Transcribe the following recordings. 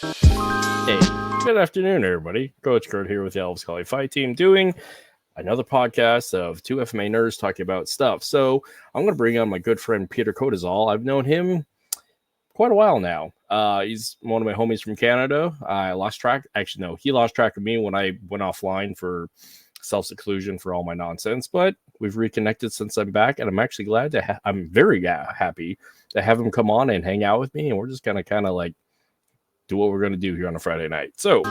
Hey, good afternoon, everybody. Coach Kurt here with the LFS-Kali Fight Team doing another podcast of two FMA-Nerds talking about stuff. So I'm going to bring on my good friend Peter Codizal. I've known him quite a while now. He's one of my homies from Canada. I lost track. Actually, no, he lost track of me when I went offline for self-seclusion for all my nonsense. But we've reconnected since I'm back, and I'm actually glad to. I'm very happy to have him come on and hang out with me, and we're just gonna kind of like do what we're going to do here on a Friday night. So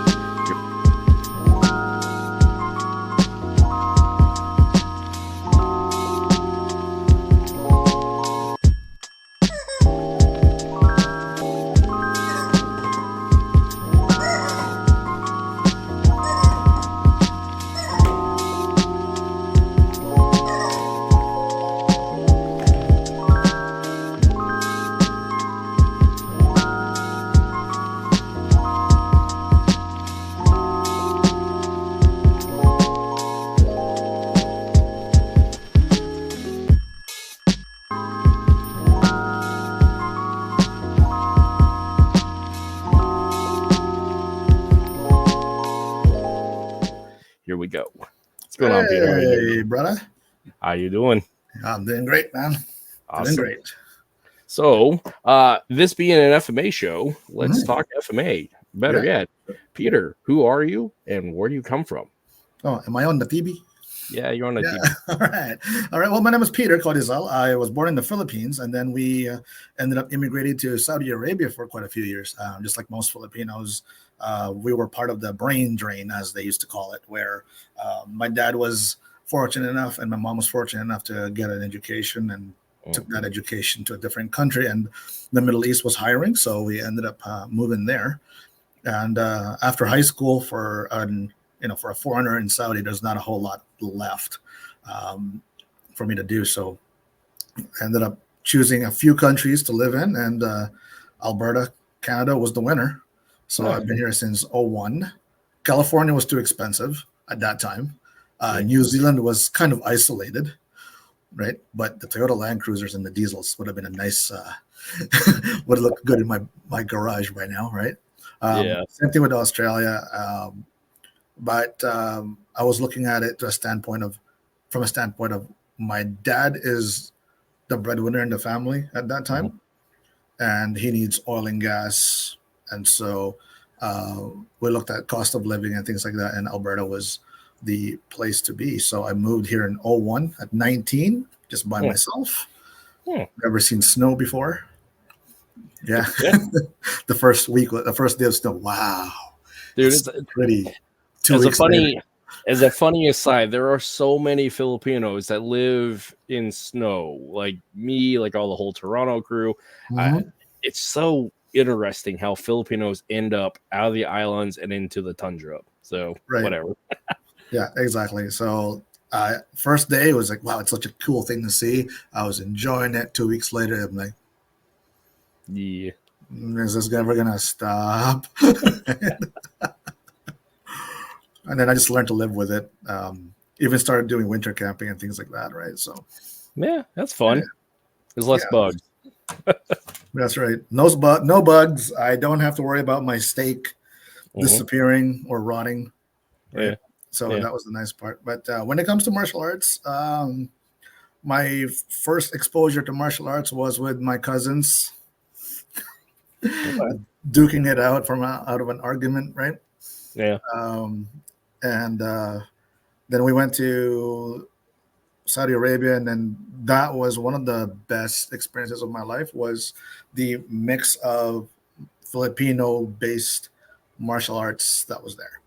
here we go. What's going on, Peter? Hey, brother. How you doing? I'm doing great, man. Awesome. Doing great. So, this being an FMA show, let's talk FMA. Better yet, Peter, who are you and where do you come from? Oh, am I on the TV? Yeah, you're on the TV. All right. Well, my name is Peter Codizal. I was born in the Philippines, and then we ended up immigrating to Saudi Arabia for quite a few years. Just like most Filipinos, we were part of the brain drain, as they used to call it, where my dad was fortunate enough and my mom was fortunate enough to get an education and took that education to a different country, and the Middle East was hiring, so we ended up moving there. And after high school, for a foreigner in Saudi, there's not a whole lot left for me to do. So I ended up choosing a few countries to live in, and Alberta, Canada was the winner. So I've been here since 2001. California was too expensive at that time. New Zealand was kind of isolated, right? But the Toyota Land Cruisers and the diesels would have been a nice, would look good in my garage right now, right? Same thing with Australia. But I was looking at it from a standpoint of my dad is the breadwinner in the family at that time, and he needs oil and gas. And so we looked at cost of living and things like that, and Alberta was the place to be. So I moved here in 2001 at 19, just by myself. Never seen snow before. Yeah. The first day of snow. Wow. Dude, it's pretty. As a funny aside, there are so many Filipinos that live in snow, like me, like all the whole Toronto crew. It's so interesting how Filipinos end up out of the islands and into the tundra. So whatever. Yeah, exactly. So first day was like, wow, it's such a cool thing to see. I was enjoying it. 2 weeks later, I'm like, yeah, is this ever gonna stop? And then I just learned to live with it. Even started doing winter camping and things like that, right? So yeah, that's fun. There's less bugs. That's right. No bugs. I don't have to worry about my steak disappearing or rotting. Right? Yeah. So that was the nice part. But when it comes to martial arts, my first exposure to martial arts was with my cousins, duking it out out of an argument, right? Yeah. And then we went to Saudi Arabia, and then that was one of the best experiences of my life, was the mix of Filipino-based martial arts that was there.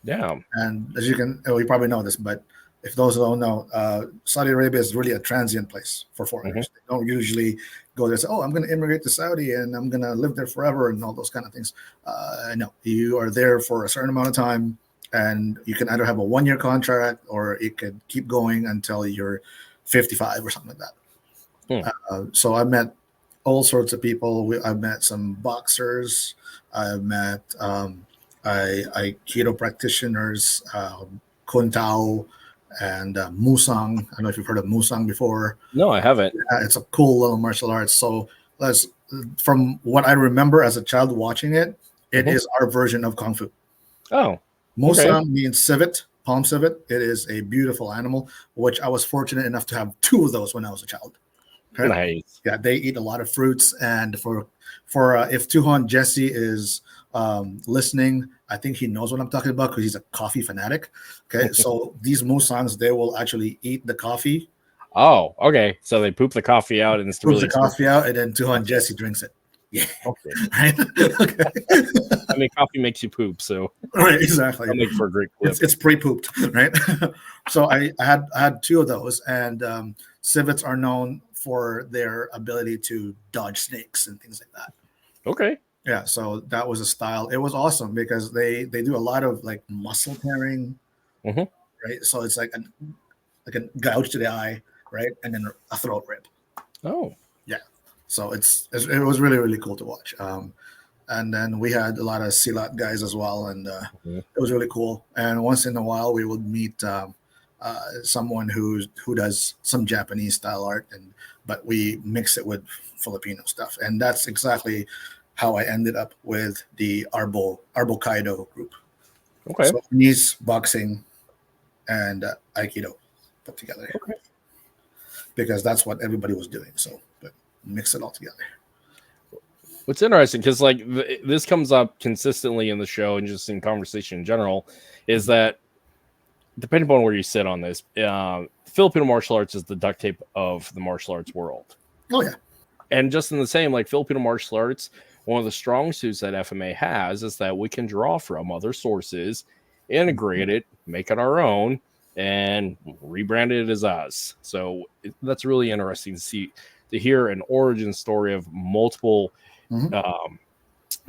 Yeah. And as you probably know this, but if those who don't know, Saudi Arabia is really a transient place for foreigners. They don't usually go there and say, oh, I'm going to immigrate to Saudi and I'm going to live there forever and all those kind of things. No, you are there for a certain amount of time, and you can either have a 1-year contract or it could keep going until you're 55 or something like that. So I met all sorts of people. I've met some boxers. I've met Aikido practitioners, Kun Tao, and Musang. I don't know if you've heard of Musang before. No, I haven't. It's a cool little martial arts. So from what I remember as a child watching it, It is our version of Kung Fu. Oh, Musang means civet, palm civet. It is a beautiful animal, which I was fortunate enough to have 2 of those when I was a child. Okay? Nice. Yeah, they eat a lot of fruits, and for if Tuhon Jesse is listening, I think he knows what I'm talking about because he's a coffee fanatic. Okay, so these Musangs, they will actually eat the coffee. Oh, okay. So they poop the coffee out and it's Poops really the coffee out, and then Tuhon Jesse drinks it. Yeah. okay. Right? Okay. I mean, coffee makes you poop, so Right, exactly. that'll make for a great clip. It's pre-pooped, right? So I had 2 of those, and civets are known for their ability to dodge snakes and things like that. Okay. Yeah, so that was a style. It was awesome because they do a lot of like muscle tearing, Mhm. right? So it's like a gouge to the eye, right, and then a throat rip. Oh, Yeah, so it was really, really cool to watch. And then we had a lot of silat guys as well, and it was really cool. And once in a while, we would meet someone who does some Japanese style art, but we mix it with Filipino stuff, and that's exactly how I ended up with the Arbo Kaido group. okay. So Japanese boxing and Aikido put together. Okay. Because that's what everybody was doing. So but mix it all together. What's interesting, because like this comes up consistently in the show and just in conversation in general, is that depending upon where you sit on this, Filipino martial arts is the duct tape of the martial arts world. Oh yeah. And just in the same, like Filipino martial arts, one of the strong suits that FMA has is that we can draw from other sources, integrate it, make it our own, and rebrand it as us. So that's really interesting to hear an origin story of multiple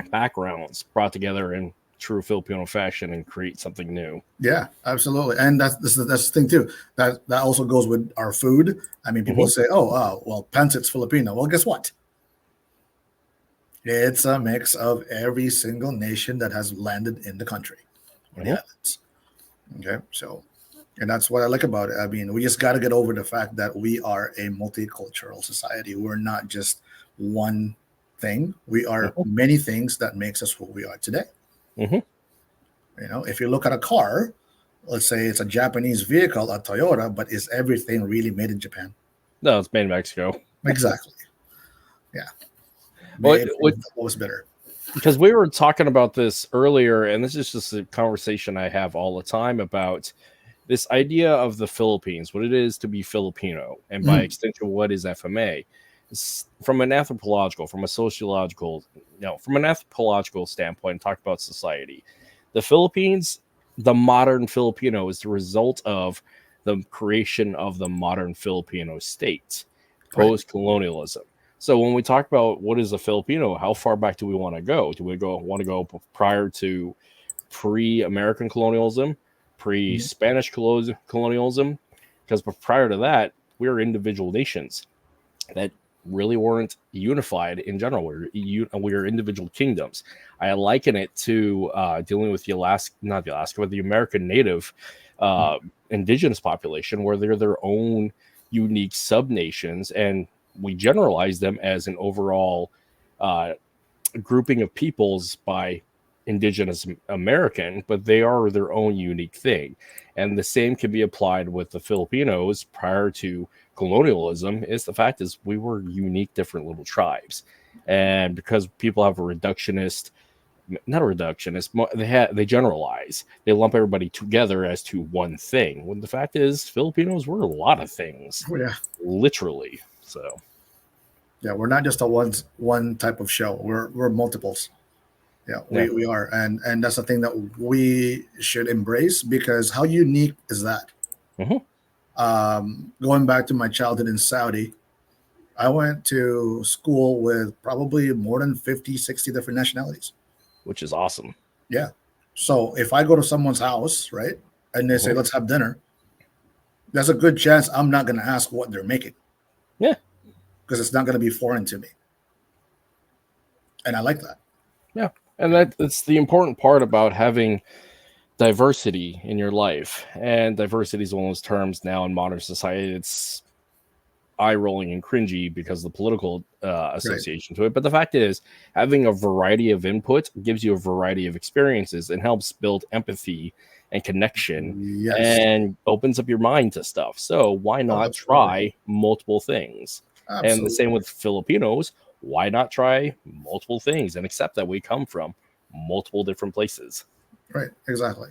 backgrounds brought together in true Filipino fashion and create something new. Yeah, absolutely. And that's the thing too. That also goes with our food. I mean, people say, "Oh, well, pancit's Filipino." Well, guess what? It's a mix of every single nation that has landed in the country, or the islands. Okay, so, and that's what I like about it. I mean, we just got to get over the fact that we are a multicultural society. We're not just one thing. We are many things that makes us who we are today. You know, if you look at a car, let's say it's a Japanese vehicle, a Toyota, but is everything really made in Japan? No, it's made in Mexico. Exactly. Yeah. What was better? Because we were talking about this earlier, and this is just a conversation I have all the time about this idea of the Philippines, what it is to be Filipino, and by extension, what is FMA. From an anthropological, from a sociological, from an anthropological standpoint, talk about society. The Philippines, the modern Filipino, is the result of the creation of the modern Filipino state, post-colonialism. So when we talk about what is a Filipino, how far back do we want to go? Do we want to go prior to pre-American colonialism, pre-Spanish colonialism? Because prior to that, we were individual nations that really weren't unified in general. We were individual kingdoms. I liken it to dealing with the American Native indigenous population, where they're their own unique sub-nations, and we generalize them as an overall grouping of peoples by indigenous American, but they are their own unique thing. And the same can be applied with the Filipinos prior to colonialism. The fact is we were unique, different little tribes. And because people have they generalize, they lump everybody together as to one thing, when the fact is Filipinos were a lot of things. Literally. So yeah, we're not just a one type of show. We're multiples. We are, and that's the thing that we should embrace, because how unique is that? Going back to my childhood in Saudi, I went to school with probably more than 50, 60 different nationalities, which is awesome. Yeah. So if I go to someone's house, right, and they say, let's have dinner, there's a good chance I'm not going to ask what they're making. Yeah. Because it's not going to be foreign to me. And I like that. Yeah. And that's the important part about having diversity in your life. And diversity is one of those terms now in modern society. It's eye-rolling and cringy because of the political association to it. But the fact is, having a variety of input gives you a variety of experiences and helps build empathy and connection and opens up your mind to stuff. So why not try multiple things? Absolutely. And the same with Filipinos. Why not try multiple things and accept that we come from multiple different places? Right, exactly.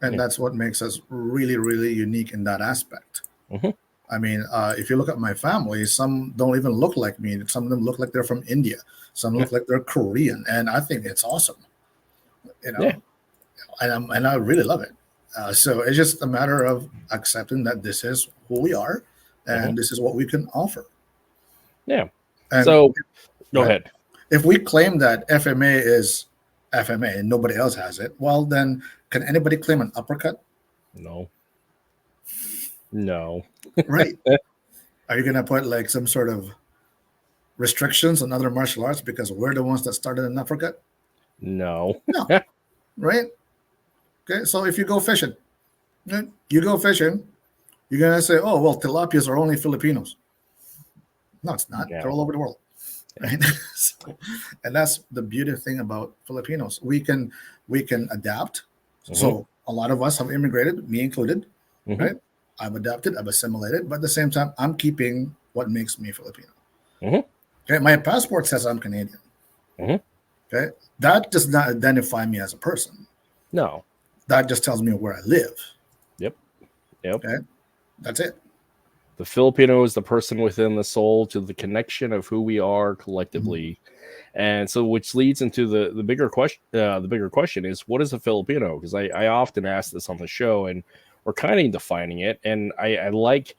And that's what makes us really, really unique in that aspect. I mean, if you look at my family, some don't even look like me. Some of them look like they're from India. Some look like they're Korean. And I think it's awesome, you know, and I really love it. So it's just a matter of accepting that this is who we are and this is what we can offer. Yeah. And so go ahead. If we claim that FMA is FMA and nobody else has it, well, then can anybody claim an uppercut? No. Right. Are you going to put like some sort of restrictions on other martial arts because we're the ones that started an uppercut? No. Right? Okay. So if you go fishing, you're going to say, oh, well, tilapias are only Filipinos. No, it's not. They're all over the world. Right. And that's the beautiful thing about Filipinos. We can adapt. So a lot of us have immigrated, me included, right? I've adapted, I've assimilated, but at the same time, I'm keeping what makes me Filipino. Okay, my passport says I'm Canadian. Okay, that does not identify me as a person. No, that just tells me where I live. Yep. Okay, that's it. The Filipino is the person within the soul to the connection of who we are collectively. And so, which leads into the bigger question. The bigger question is, what is a Filipino? Because I often ask this on the show, and we're kind of defining it. And I like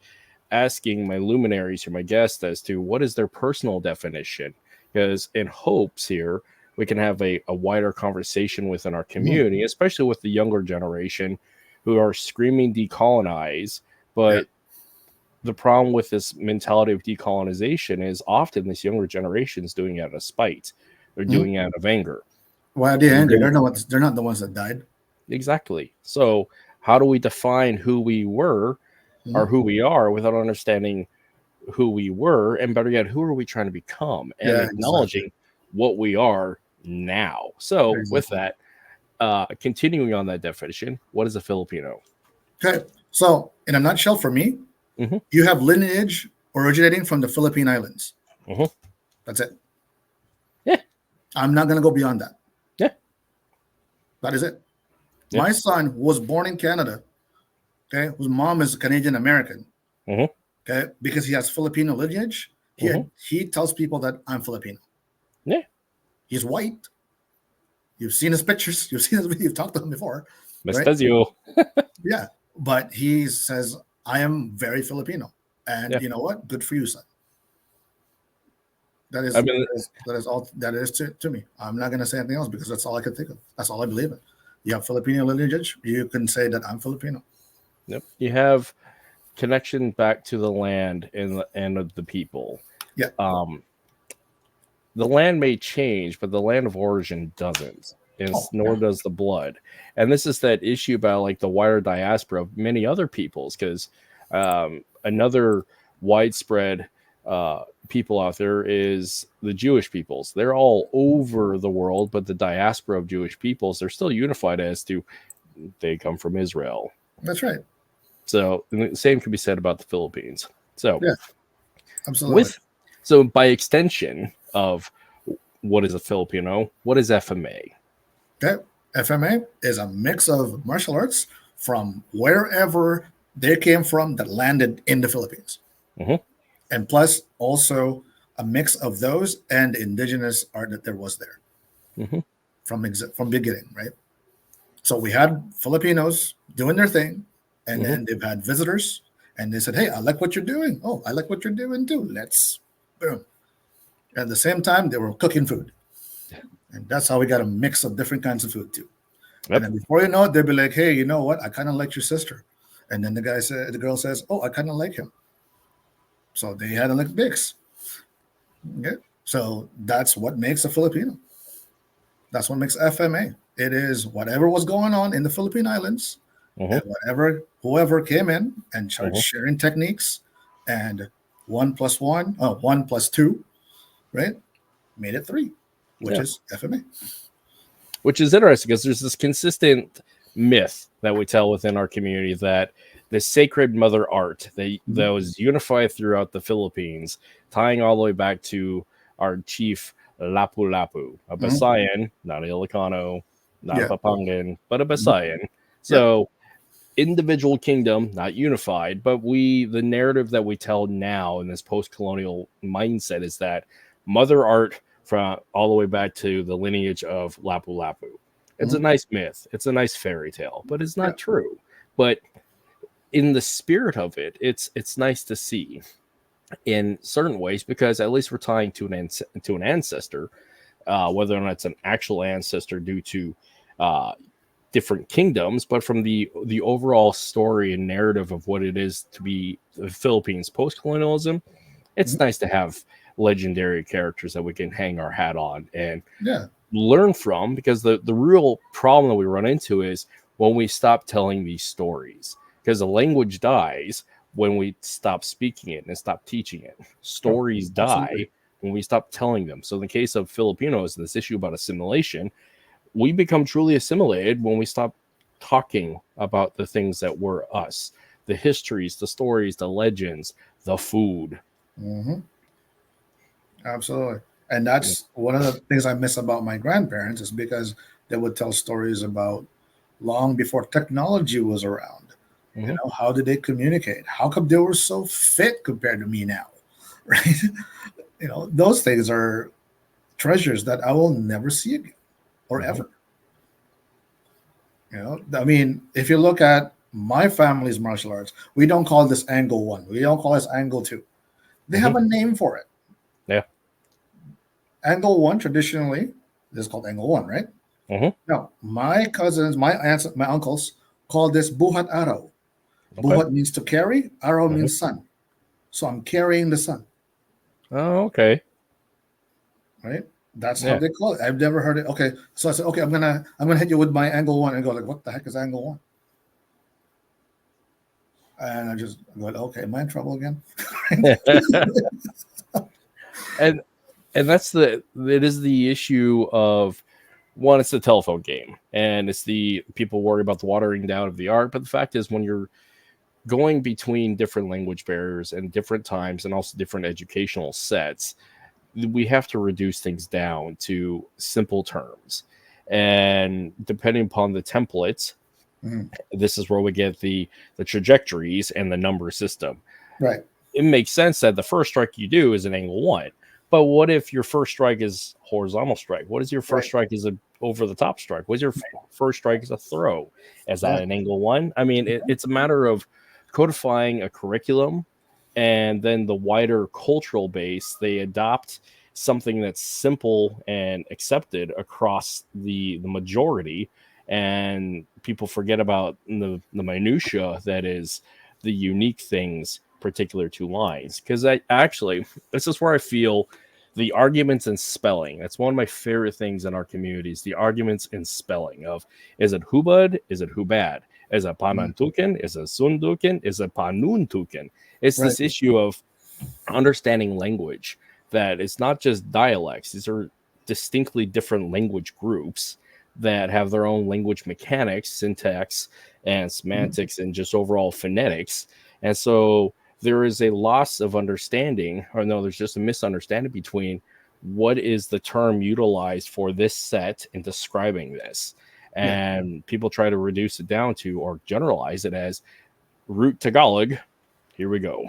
asking my luminaries or my guests as to what is their personal definition. Because in hopes here, we can have a wider conversation within our community, especially with the younger generation who are screaming decolonize. But the problem with this mentality of decolonization is often this younger generation is doing it out of spite. They're doing it out of anger. Why are they angry? They're not the ones that died. Exactly. So how do we define who we were or who we are without understanding who we were? And better yet, who are we trying to become? And acknowledging what we are now. So with that, continuing on that definition, what is a Filipino? Okay. So in a nutshell, for me, you have lineage originating from the Philippine Islands. That's it. Yeah. I'm not going to go beyond that. Yeah. That is it. Yeah. My son was born in Canada, okay, whose mom is Canadian American, okay, because he has Filipino lineage. He tells people that I'm Filipino. Yeah. He's white. You've seen his pictures. You've talked to him before. Right? Yeah. But he says, I am very Filipino. And you know what? Good for you, son. That is all that is to me. I'm not going to say anything else because that's all I can think of. That's all I believe in. You have Filipino lineage, you can say that I'm Filipino. Yep. You have connection back to the land and the people. Yeah. The land may change, but the land of origin doesn't. Nor does the blood. And this is that issue about like the wider diaspora of many other peoples, because another widespread people out there is the Jewish peoples. They're all over the world, but the diaspora of Jewish peoples, they're still unified as to they come from Israel. That's right. So the same can be said about the Philippines. So yeah, absolutely. So by extension of what is a Filipino, what is FMA? Okay. FMA is a mix of martial arts from wherever they came from that landed in the Philippines. And plus also a mix of those and indigenous art that there was there from beginning, right? So we had Filipinos doing their thing, and then they've had visitors, and they said, hey, I like what you're doing. Oh, I like what you're doing too. Let's boom. At the same time, they were cooking food. And that's how we got a mix of different kinds of food too. Yep. And then before you know it, they'll be like, hey, you know what? I kind of like your sister. And then the girl says, oh, I kind of like him. So they had a like mix. Okay. So that's what makes a Filipino. That's what makes FMA. It is whatever was going on in the Philippine Islands, and whoever came in and started sharing techniques and 1 plus 2, right? Made it 3, which is FMA. Which is interesting because there's this consistent myth that we tell within our community that the sacred mother art that was unified throughout the Philippines, tying all the way back to our chief Lapu-Lapu, a Visayan, not a Ilocano, not a Papangan, but a Visayan. So individual kingdom, not unified, but the narrative that we tell now in this post-colonial mindset is that mother art from all the way back to the lineage of Lapu-Lapu. It's a nice myth. It's a nice fairy tale, but it's not true. But in the spirit of it, it's nice to see in certain ways because at least we're tying to an ancestor, whether or not it's an actual ancestor due to different kingdoms, but from the overall story and narrative of what it is to be the Philippines post-colonialism, it's nice to have legendary characters that we can hang our hat on and learn from, because the real problem that we run into is when we stop telling these stories, because the language dies when we stop speaking it and stop teaching it. Stories die when we stop telling them. So in the case of Filipinos, this issue about assimilation, we become truly assimilated when we stop talking about the things that were us, the histories, the stories, the legends, the food. Absolutely. And that's one of the things I miss about my grandparents, is because they would tell stories about long before technology was around. You know, how did they communicate? How come they were so fit compared to me now? Right? You know, those things are treasures that I will never see again or ever. You know, I mean, if you look at my family's martial arts, we don't call this angle 1. We don't call this angle 2. They have a name for it. Yeah. Angle 1 traditionally is called angle 1, right? No, my cousins, my aunts, my uncles call this buhat araw. Buhat means to carry, araw means sun. So I'm carrying the sun. Oh, okay. Right? That's how they call it. I've never heard it. Okay. So I said, okay, I'm gonna hit you with my angle 1, and go like, what the heck is angle 1? And I just go, okay, am I in trouble again? and that's it is the issue of, one, it's the telephone game, and it's the people worry about the watering down of the art. But the fact is, when you're going between different language barriers and different times and also different educational sets, we have to reduce things down to simple terms. And depending upon the templates, this is where we get the trajectories and the number system. Right. It makes sense that the first strike you do is an angle 1. But what if your first strike is horizontal strike? What is your first strike is a over the top strike? What's your first strike is a throw? Is that an angle 1? I mean, it's a matter of codifying a curriculum, and then the wider cultural base, they adopt something that's simple and accepted across the majority, and people forget about the minutia that is the unique things particular to lines. Because this is where I feel the arguments in spelling, that's one of my favorite things in our communities, the arguments in spelling of, is it hubad, is it hubad, is it panantukin, is it sundukin, is it panuntukin? It's this issue of understanding language, that it's not just dialects. These are distinctly different language groups that have their own language mechanics, syntax, and semantics, and just overall phonetics. And so there is a loss of understanding, or no, there's just a misunderstanding between what is the term utilized for this set in describing this. And people try to reduce it down to, or generalize it as, root Tagalog. Here we go.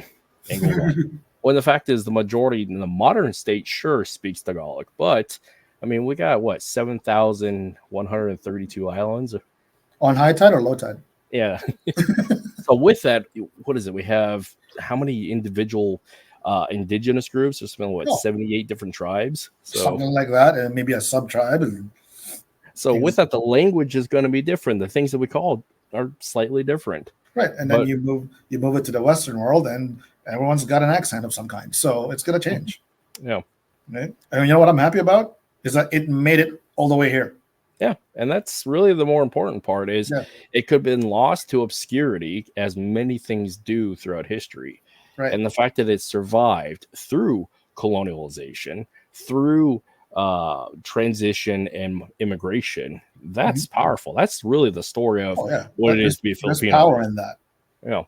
Angle 1. When the fact is, the majority in the modern state sure speaks Tagalog, but I mean, we got 7,132 islands on high tide or low tide. Yeah. So with that, what is it? We have how many individual indigenous groups? There's something 78 different tribes. So something like that, and maybe a sub tribe. So with that, the language is going to be different. The things that we call are slightly different. Right, and then you move it to the Western world, and everyone's got an accent of some kind. So it's going to change. Yeah. Right. And you know what I'm happy about is that it made it all the way here. Yeah, and that's really the more important part is it could have been lost to obscurity, as many things do throughout history. Right. And the fact that it survived through colonialization, through transition and immigration, that's powerful. That's really the story of what it is to be a There's Filipino. power in that. Yeah.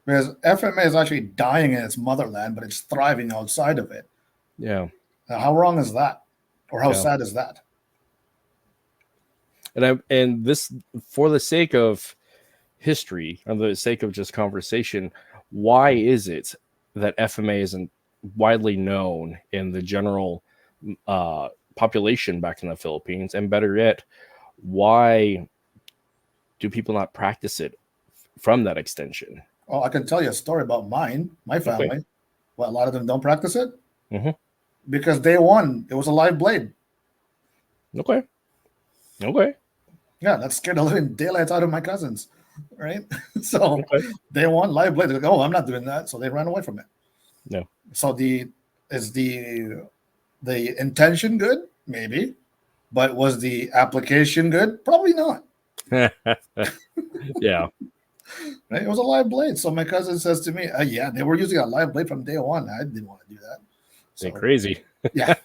Because FMA is actually dying in its motherland, but it's thriving outside of it. Yeah. Now, how wrong is that? Or how sad is that? And this, for the sake of history, or the sake of just conversation, why is it that FMA isn't widely known in the general population back in the Philippines? And better yet, why do people not practice it from that extension? Oh, I can tell you a story about my family. Okay. Well, a lot of them don't practice it because day one, it was a live blade. Okay. Yeah, that scared the living daylights out of my cousins, right? So day one, live blade. They're like, oh, I'm not doing that. So they ran away from it. No. So is the intention good? Maybe. But was the application good? Probably not. Yeah. Right? It was a live blade. So my cousin says to me, yeah, they were using a live blade from day one. I didn't want to do that. They're crazy. Yeah.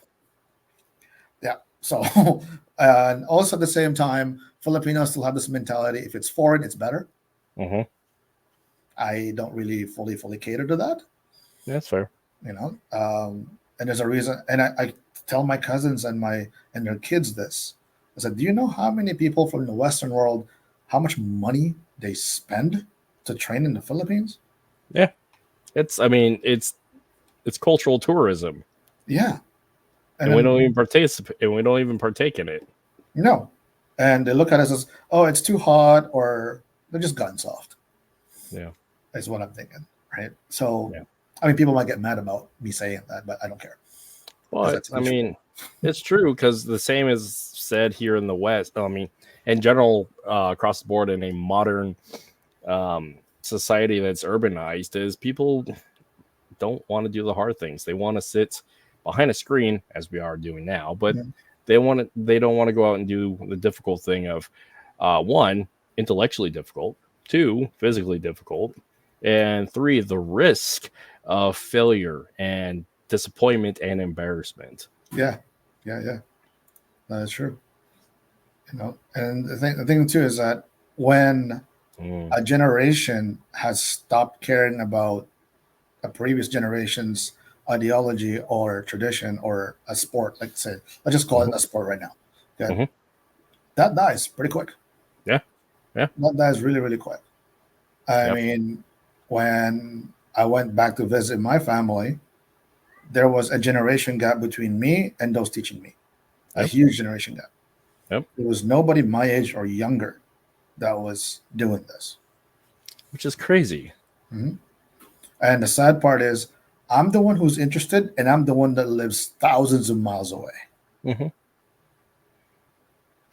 Yeah. So, and also at the same time, Filipinos still have this mentality: if it's foreign, it's better. I don't really fully cater to that. That's fair. You know, and there's a reason. And I tell my cousins and their kids this. I said, do you know how many people from the Western world, how much money they spend to train in the Philippines? Yeah, it's cultural tourism. Yeah, and we don't even participate, and we don't even partake in it. No, and they look at us as, oh, it's too hot, or they're just gun soft. Yeah, is what I'm thinking, right? So, I mean, people might get mad about me saying that, but I don't care. But I mean, it's true, because the same is said here in the West. I mean, in general, across the board, in a modern society that's urbanized, is people don't want to do the hard things. They want to sit behind a screen, as we are doing now, but they don't want to go out and do the difficult thing of one, intellectually difficult, two, physically difficult, and three, the risk of failure and disappointment and embarrassment. Yeah. That is true. You know, and the thing too is that when a generation has stopped caring about a previous generation's ideology or tradition or a sport, like say, let's just call it a sport right now. Okay? That dies pretty quick. Yeah. That dies really, really quick. I mean, when I went back to visit my family, there was a generation gap between me and those teaching me. A huge generation gap. There was nobody my age or younger that was doing this. Which is crazy. And the sad part is, I'm the one who's interested, and I'm the one that lives thousands of miles away.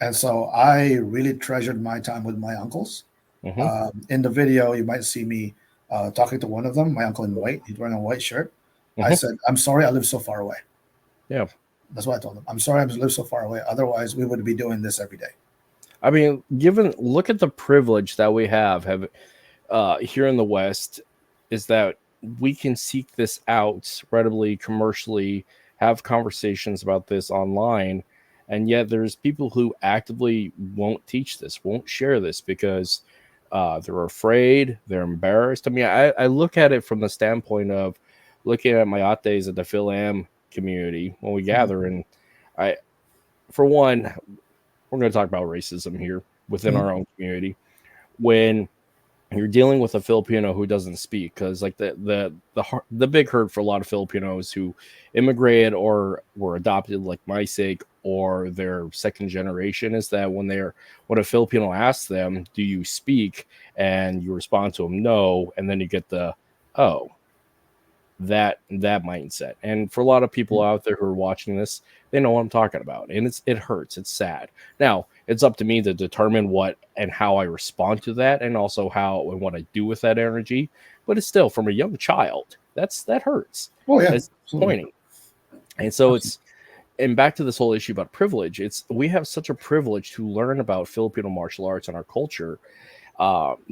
And so I really treasured my time with my uncles. In the video, you might see me talking to one of them, my uncle in white. He's wearing a white shirt. I said, I'm sorry I live so far away. Yeah. That's what I told him. I'm sorry I live so far away. Otherwise, we would be doing this every day. I mean, look at the privilege that we have here in the West, is that we can seek this out readily, commercially, have conversations about this online, and yet there's people who actively won't teach this, won't share this, because they're afraid, they're embarrassed. I mean, I look at it from the standpoint of looking at my ates at the Fil-Am community when we gather, and for one, we're going to talk about racism here within our own community. When you're dealing with a Filipino who doesn't speak, because like the big hurt for a lot of Filipinos who immigrated or were adopted, like my sake, or their second generation, is that when a Filipino asks them, do you speak, and you respond to them no, and then you get the that mindset. And for a lot of people out there who are watching this, they know what I'm talking about, and it hurts. It's sad. Now it's up to me to determine what and how I respond to that, and also how and what I do with that energy. But it's still, from a young child, that hurts. Oh yeah, it's disappointing. And so and back to this whole issue about privilege. We have such a privilege to learn about Filipino martial arts and our culture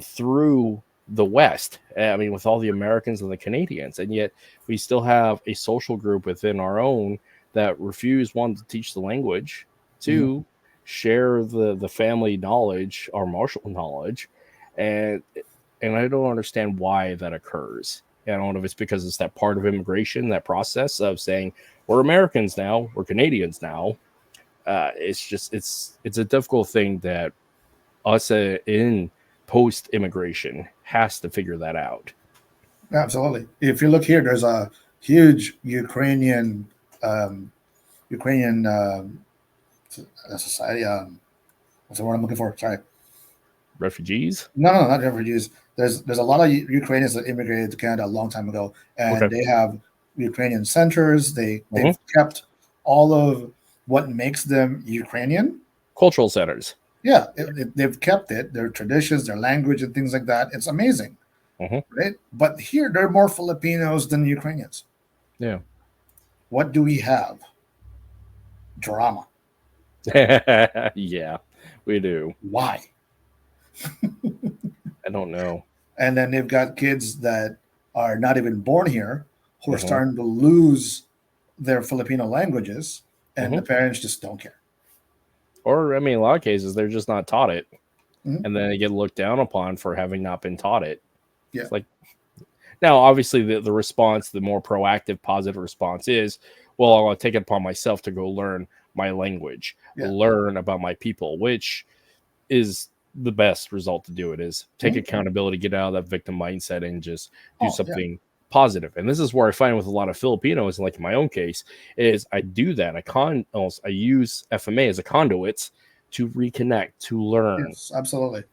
through the West. I mean, with all the Americans and the Canadians, and yet we still have a social group within our own that refuse, one, to teach the language, two, share the family knowledge, our martial knowledge, and I don't understand why that occurs. I don't know if it's because it's that part of immigration, that process of saying we're Americans now, we're Canadians now. It's a difficult thing that us in post immigration has to figure that out. Absolutely. If you look here, there's a huge um, Ukrainian society. What's the word I'm looking for? Sorry. Refugees? No, not refugees. There's a lot of Ukrainians that immigrated to Canada a long time ago, and they have Ukrainian centers. They've kept all of what makes them Ukrainian. Cultural centers. Yeah, they've kept it, their traditions, their language, and things like that. It's amazing, right? But here, there are more Filipinos than Ukrainians. Yeah. What do we have? Drama. Yeah, we do. Why? I don't know. And then they've got kids that are not even born here who are starting to lose their Filipino languages, and the parents just don't care. Or, I mean, in a lot of cases, they're just not taught it. And then they get looked down upon for having not been taught it. Yeah. It's like, now, obviously, the response, the more proactive, positive response is, well, I'll take it upon myself to go learn my language, learn about my people, which is the best result to do it, is take accountability, get out of that victim mindset, and just do something positive. And this is where I find with a lot of Filipinos, and like in my own case, is I do that. I use FMA as a conduit to reconnect, to learn. Yes, absolutely.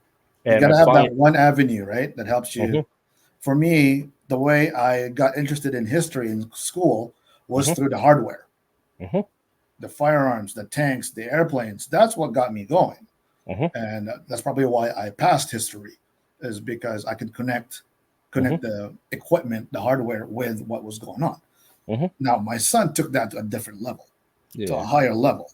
And you gotta have that one avenue, right? That helps you. For me, the way I got interested in history in school was through the hardware, the firearms, the tanks, the airplanes. That's what got me going. And that's probably why I passed history, is because I could connect the equipment, the hardware, with what was going on. Now, my son took that to a different level, to a higher level,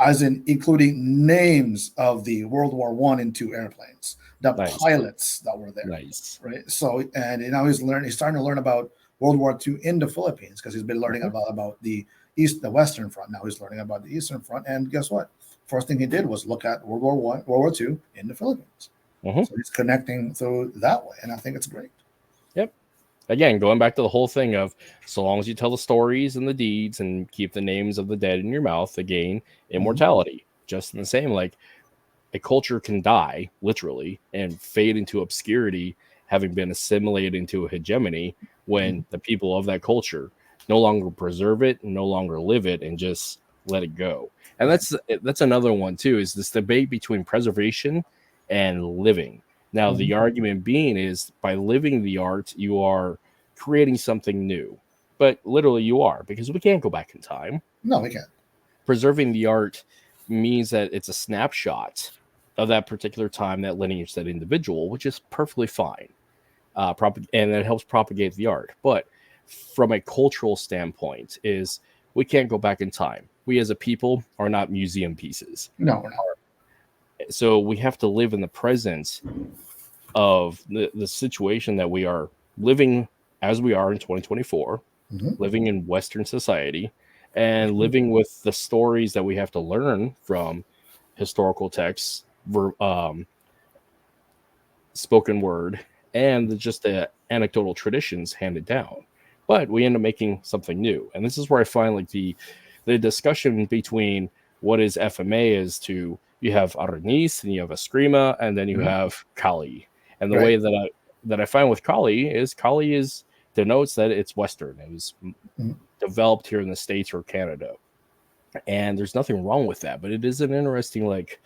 as in including names of the World War I and II airplanes, the pilots that were there. Right. So, and now he's starting to learn about World War II in the Philippines, because he's been learning about the Western Front. Now he's learning about the Eastern Front. And guess what? First thing he did was look at World War I, World War II in the Philippines. So he's connecting through that way, and I think it's great. Yep. Again, going back to the whole thing of, so long as you tell the stories and the deeds and keep the names of the dead in your mouth, they gain immortality. Just in the same, like, a culture can die, literally, and fade into obscurity, having been assimilated into a hegemony, when the people of that culture no longer preserve it, no longer live it, and just let it go. And that's another one too, is this debate between preservation and living. Now, the argument being is, by living the art, you are creating something new. But literally you are, because we can't go back in time. No, we can't. Preserving the art means that it's a snapshot of that particular time, that lineage, that individual, which is perfectly fine. And it helps propagate the art. But from a cultural standpoint, is we can't go back in time. We as a people are not museum pieces. No, we're not. So we have to live in the presence of the situation that we are living as we are in 2024, living in Western society, and living with the stories that we have to learn from historical texts, spoken word, and just the anecdotal traditions handed down. But we end up making something new. And this is where I find, like, the discussion between what is FMA is to, you have Aranis and you have Eskrima, and then you have Kali. And the way that I find with Kali is denotes that it's Western. It was developed here in the States or Canada. And there's nothing wrong with that, but it is an interesting, like,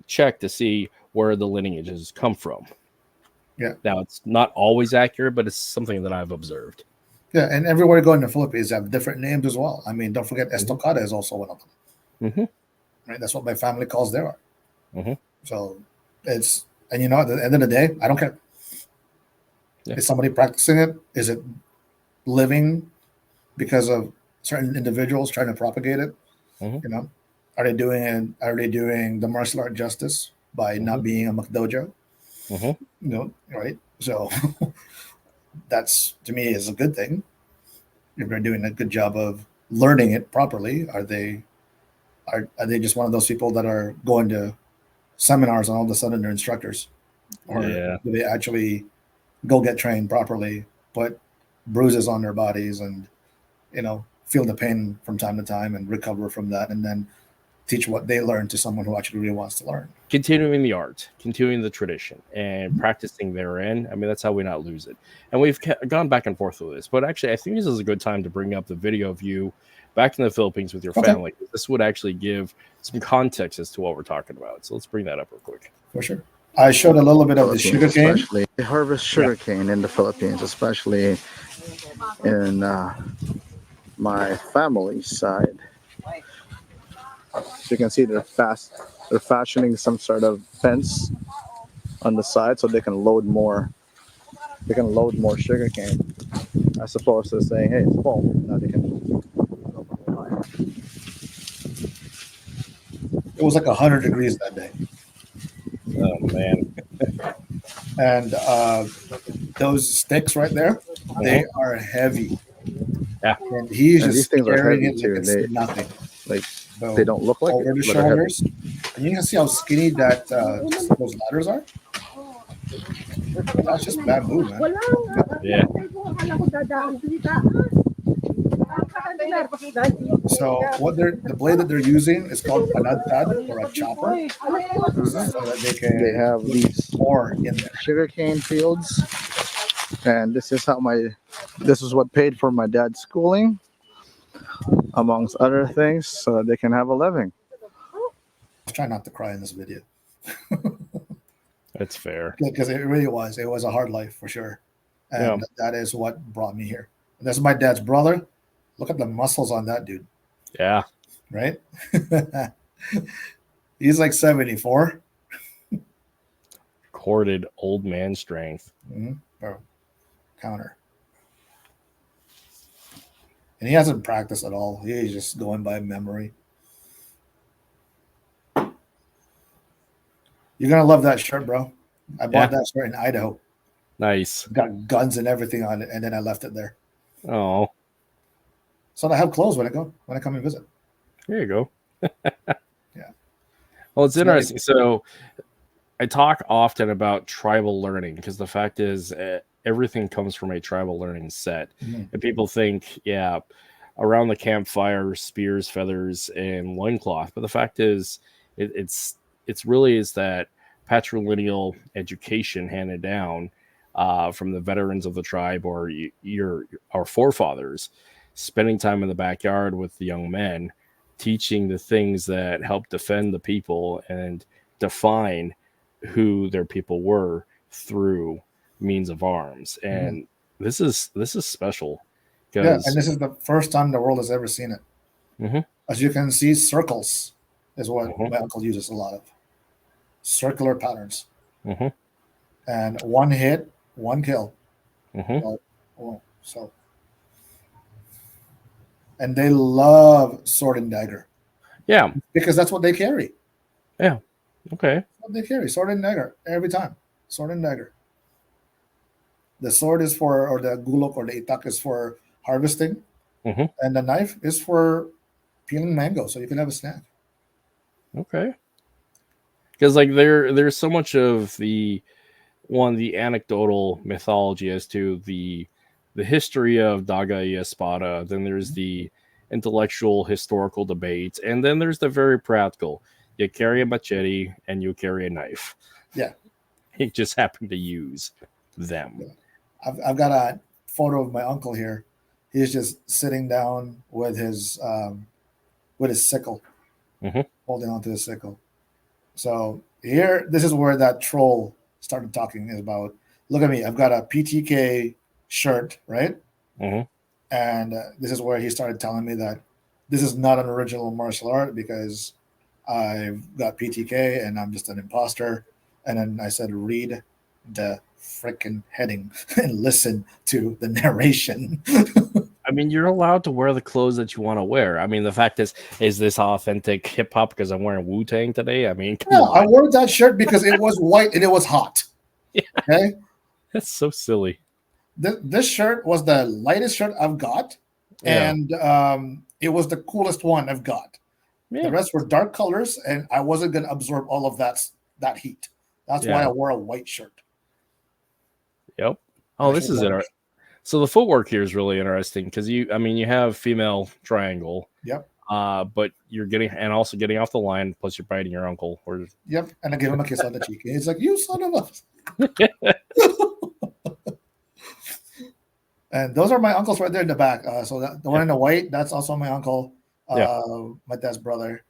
check to see where the lineages come from. Yeah. Now, it's not always accurate, but it's something that I've observed. Yeah, and everywhere you go in the Philippines, they have different names as well. I mean, don't forget, Estocada is also one of them. Right, that's what my family calls their art. So it's, and you know, at the end of the day, I don't care. Is somebody practicing it? Is it living because of certain individuals trying to propagate it? You know, are they doing the martial art justice by not being a McDojo? Mhm. Right? So that's, to me, is a good thing. If they're doing a good job of learning it properly, are they just one of those people that are going to seminars and all of a sudden they're instructors, or Yeah. do they actually go get trained properly, put bruises on their bodies, and feel the pain from time to time and recover from that, and then teach what they learned to someone who actually really wants to learn? Continuing the art, continuing the tradition, and practicing therein. I mean, that's how we not lose it. And we've gone back and forth with this, but actually, I think this is a good time to bring up the video of you back in the Philippines with your Okay. family. This would actually give some context as to what we're talking about. So let's bring that up real quick. For sure. I showed a little bit of the sugar cane. Especially they harvest sugar cane in the Philippines, especially in my family's side. So you can see they're fashioning some sort of fence on the side so they can load more. They can load more sugar cane, as opposed to saying, "Hey, it's full." Now they can. It was like 100 degrees that day, Oh man. and those sticks right there, they are heavy. Yeah. And he's And these just things are carrying heavy it too. like it's nothing. Like So they don't look like over it, the but they're heavy. shoulders, and you can see how skinny that those ladders are. That's just bamboo, man. Yeah. So the blade that they're using is called panadtad, or a chopper, so that they can They have these pour in there. sugarcane fields, and this is what paid for my dad's schooling, amongst other things, so that they can have a living. Try not to cry in this video. That's fair. Because it was a hard life for sure, and that is what brought me here. And this is my dad's brother. Look at the muscles on that dude. Yeah. Right? He's like 74. Corded old man strength. Bro, counter. And he hasn't practiced at all. He's just going by memory. You're gonna love that shirt, bro. I bought that shirt in Idaho. Nice. Got guns and everything on it, and then I left it there. Oh. So I have clothes when I come and visit. There you go. Yeah. Well, it's interesting. So I talk often about tribal learning because the fact is everything comes from a tribal learning set. And people think, around the campfire, spears, feathers, and loincloth. But the fact is, it's really is that patrilineal education handed down from the veterans of the tribe or our forefathers, spending time in the backyard with the young men, teaching the things that help defend the people and define who their people were through means of arms. And this is special. Yeah, and this is the first time the world has ever seen it. As you can see, circles is what my uncle uses a lot of. Circular patterns. And one hit, one kill. So and they love sword and dagger. Yeah. Because that's what they carry. Yeah. Okay. That's what they carry. Sword and dagger every time. Sword and dagger. The sword is or the gulok or the itak is for harvesting. And the knife is for peeling mango so you can have a snack. Okay. Because like there's so much of the anecdotal mythology as to the history of Daga y Espada, then there's the intellectual historical debate, and then there's the very practical. You carry a machete and you carry a knife. Yeah. You just happen to use them. Yeah. I've got a photo of my uncle here. He's just sitting down with his sickle, holding onto his sickle. So here, this is where that troll started talking about. Look at me, I've got a PTK shirt, right? And this is where he started telling me that this is not an original martial art because I've got PTK and I'm just an imposter. And then I said, read the freaking heading and listen to the narration. I mean, you're allowed to wear the clothes that you want to wear. I mean, the fact is this authentic hip hop because I'm wearing Wu-Tang today? I mean, come on. I wore that shirt because it was white and it was hot. Okay. That's so silly. This shirt was the lightest shirt I've got, Yeah. and it was the coolest one I've got. Yeah. The rest were dark colors, and I wasn't going to absorb all of that heat. That's why I wore a white shirt. Yep. Oh, this is interesting. So the footwork here is really interesting because you have female triangle. Yep. But you're getting off the line. Plus, you're biting your uncle. Yep. And I gave him a kiss on the cheek. He's like, "You son of a." And those are my uncles right there in the back. So the one in the white, that's also my uncle, my dad's brother.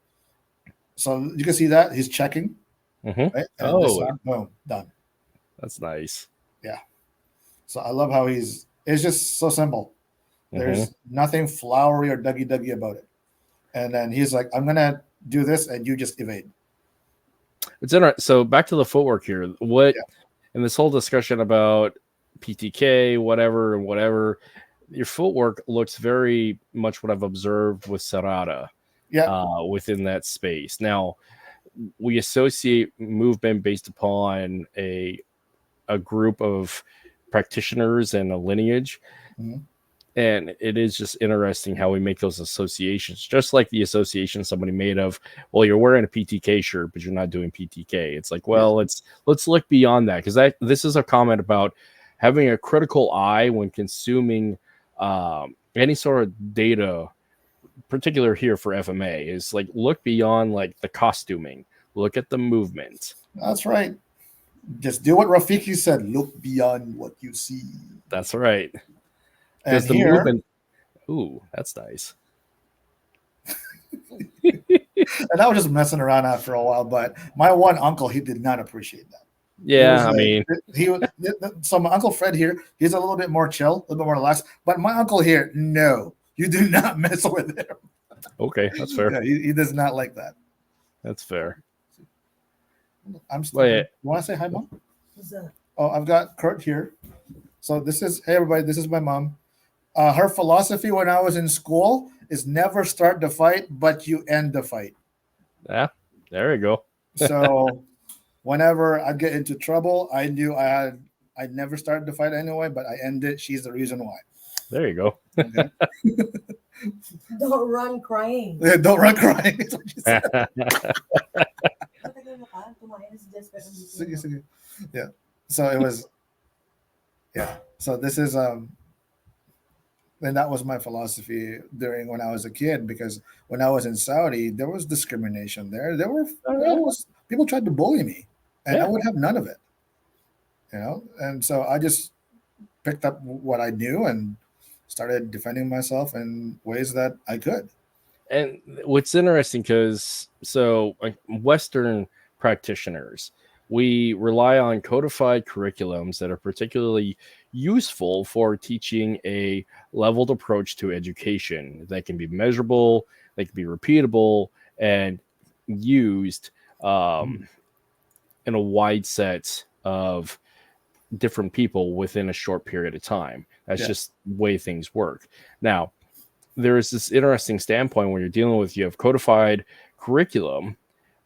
So you can see that he's checking. Mm-hmm. Right? And boom, done. That's nice. Yeah. So I love how it's just so simple. There's nothing flowery or Dougie about it. And then he's like, I'm going to do this and you just evade. It's interesting. So back to the footwork here. In this whole discussion about PTK, whatever, your footwork looks very much what I've observed with Serrata within that space. Now, we associate movement based upon a group of practitioners and a lineage. Mm-hmm. And it is just interesting how we make those associations, just like the association somebody made of, well, you're wearing a PTK shirt, but you're not doing PTK. It's like, well, let's look beyond that, because this is a comment about having a critical eye when consuming any sort of data, particular here for FMA, is like look beyond like the costuming, look at the movement. That's right. Just do what Rafiki said. Look beyond what you see. That's right. And the movement. Ooh, that's nice. And I was just messing around after a while, but my one uncle, he did not appreciate that. Yeah, so my Uncle Fred here, he's a little bit more chill, a little bit more relaxed. But my uncle here, no, you do not mess with him. Okay, that's fair. Yeah, he does not like that. That's fair. I'm still. You want to say hi, Mom? Who's that? Oh, I've got Kurt here. So hey everybody, this is my mom. Her philosophy when I was in school is never start the fight, but you end the fight. Yeah, there you go. So whenever I get into trouble, I knew I'd never started the fight anyway, but I end it. She's the reason why. There you go. Okay. Don't run crying. Don't run crying. That's what she said. Yeah. So it was. Yeah. So this is and that was my philosophy during when I was a kid, because when I was in Saudi, there was discrimination there. There was people tried to bully me, and I would have none of it. And so I just picked up what I knew and started defending myself in ways that I could. And what's interesting, because like Western practitioners, we rely on codified curriculums that are particularly useful for teaching a leveled approach to education that can be measurable, they can be repeatable, and used in a wide set of different people within a short period of time. That's just the way things work. Now, there is this interesting standpoint when you're dealing with, you have codified curriculum,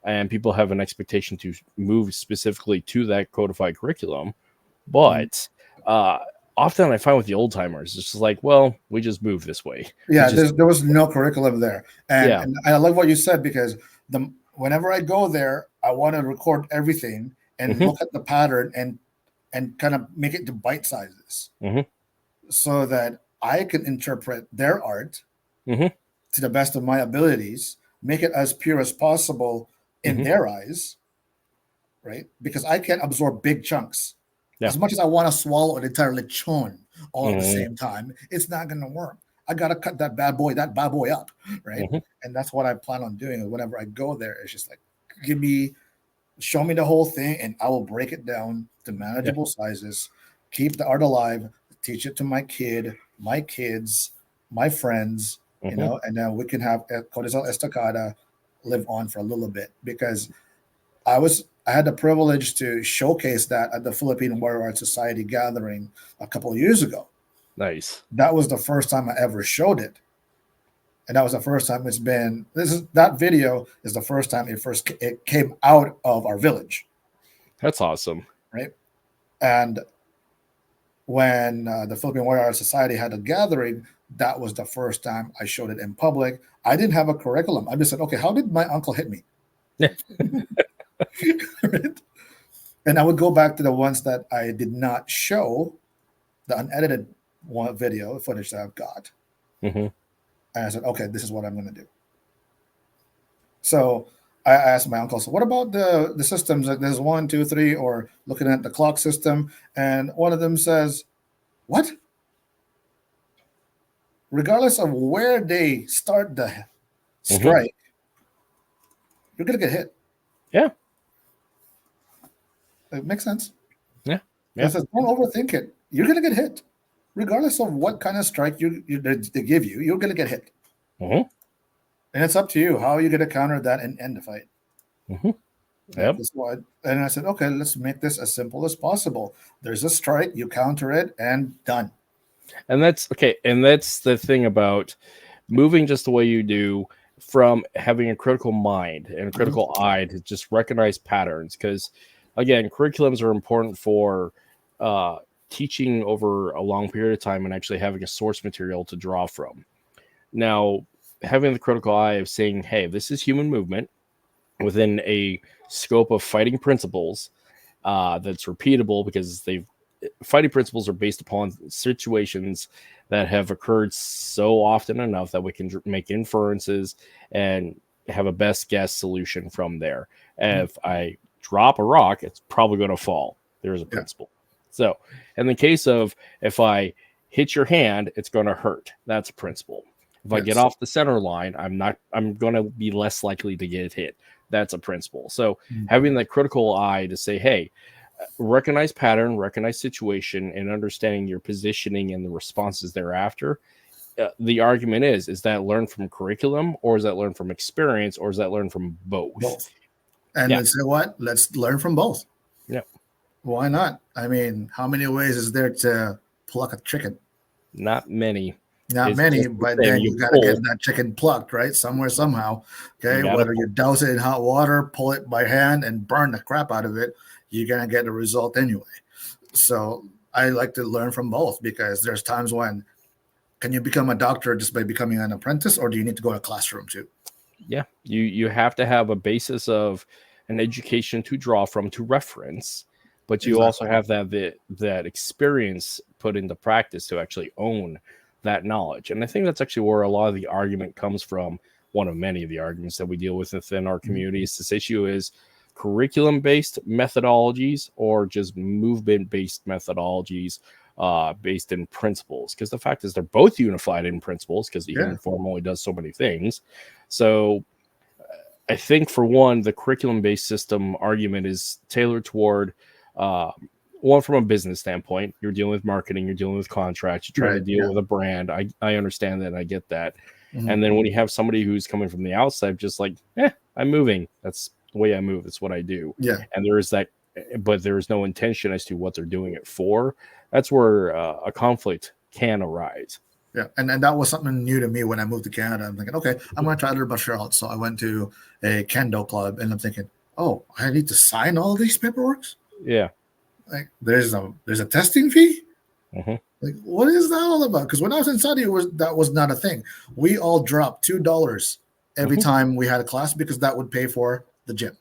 and people have an expectation to move specifically to that codified curriculum. But often I find with the old timers, it's just like, well, we just move this way. Yeah, there was no curriculum there. And I love what you said, because whenever I go there, I want to record everything and look at the pattern and kind of make it to bite sizes so that I can interpret their art to the best of my abilities, make it as pure as possible in their eyes, right? Because I can't absorb big chunks. As much as I want to swallow an entire lechon all at the same time, it's not going to work. I got to cut that bad boy up, right? And that's what I plan on doing. Whenever I go there, it's just like, show me the whole thing, and I will break it down to manageable sizes, keep the art alive, teach it to my kid, my kids, my friends, and then we can have Codizal Estacada live on for a little bit, because I had the privilege to showcase that at the Filipino Warrior Art Society gathering a couple of years ago. Nice. That was the first time I ever showed it. And that was the first time that video is the first time it came out of our village. That's awesome. Right. And when the Philippine Warrior Art Society had a gathering, that was the first time I showed it in public. I didn't have a curriculum. I just said, okay, how did my uncle hit me? Right? And I would go back to the ones that I did not show, the unedited video footage that I've got. Mm-hmm. And I said, okay, this is what I'm going to do. So I asked my uncle, so what about the systems? Like there's 1, 2, 3, or looking at the clock system. And one of them says, what? Regardless of where they start the strike, you're going to get hit. Yeah. It makes sense. Yeah. I said, don't overthink it. You're going to get hit. Regardless of what kind of strike they give you, you're going to get hit. Mm-hmm. And it's up to you. How are you going to counter that and end the fight? Mm-hmm. Yep. And I said, okay, let's make this as simple as possible. There's a strike, you counter it, and done. And that's okay. And that's the thing about moving just the way you do, from having a critical mind and a critical eye to just recognize patterns. Because again, curriculums are important for teaching over a long period of time and actually having a source material to draw from. Now, having the critical eye of saying, hey, this is human movement within a scope of fighting principles that's repeatable, because fighting principles are based upon situations that have occurred so often enough that we can make inferences and have a best guess solution from there. If I drop a rock, it's probably going to fall. There's a principle. So in the case of if I hit your hand, it's going to hurt. That's a principle. If I get off the center line, I'm going to be less likely to get hit. That's a principle. So having that critical eye to say, hey, recognize pattern, recognize situation, and understanding your positioning and the responses thereafter. The argument is that learned from curriculum, or is that learned from experience, or is that learned from both? And let's say what? Let's learn from both. Yeah. Why not? I mean, how many ways is there to pluck a chicken? Not many. Not many, but then you got to get that chicken plucked, right? Somewhere, somehow. Okay. Whether you douse it in hot water, pull it by hand, and burn the crap out of it, you're going to get a result anyway. So I like to learn from both, because there's times when, can you become a doctor just by becoming an apprentice, or do you need to go to a classroom too? Yeah. You have to have a basis of an education to draw from, to reference, but you also have that experience put into practice to actually own that knowledge. And I think that's actually where a lot of the argument comes from. One of many of the arguments that we deal with within our communities. This issue is curriculum-based methodologies or just movement-based methodologies based in principles. Because the fact is they're both unified in principles, because the human form only does so many things. So I think, for one, the curriculum-based system argument is tailored toward one, from a business standpoint. You're dealing with marketing, you're dealing with contracts, you're trying to deal with a brand. I understand that, and I get that. And then when you have somebody who's coming from the outside, just like, I'm moving. That's the way I move. It's what I do. Yeah. And there is that, but there is no intention as to what they're doing it for. That's where a conflict can arise. Yeah, and that was something new to me when I moved to Canada. I'm thinking, okay, I'm going to try to learn martial arts. So I went to a kendo club, and I'm thinking, oh, I need to sign all these paperworks? Yeah. Like there's a testing fee? Like, what is that all about? Because when I was in Saudi, that was not a thing. We all dropped $2 every time we had a class, because that would pay for the gym.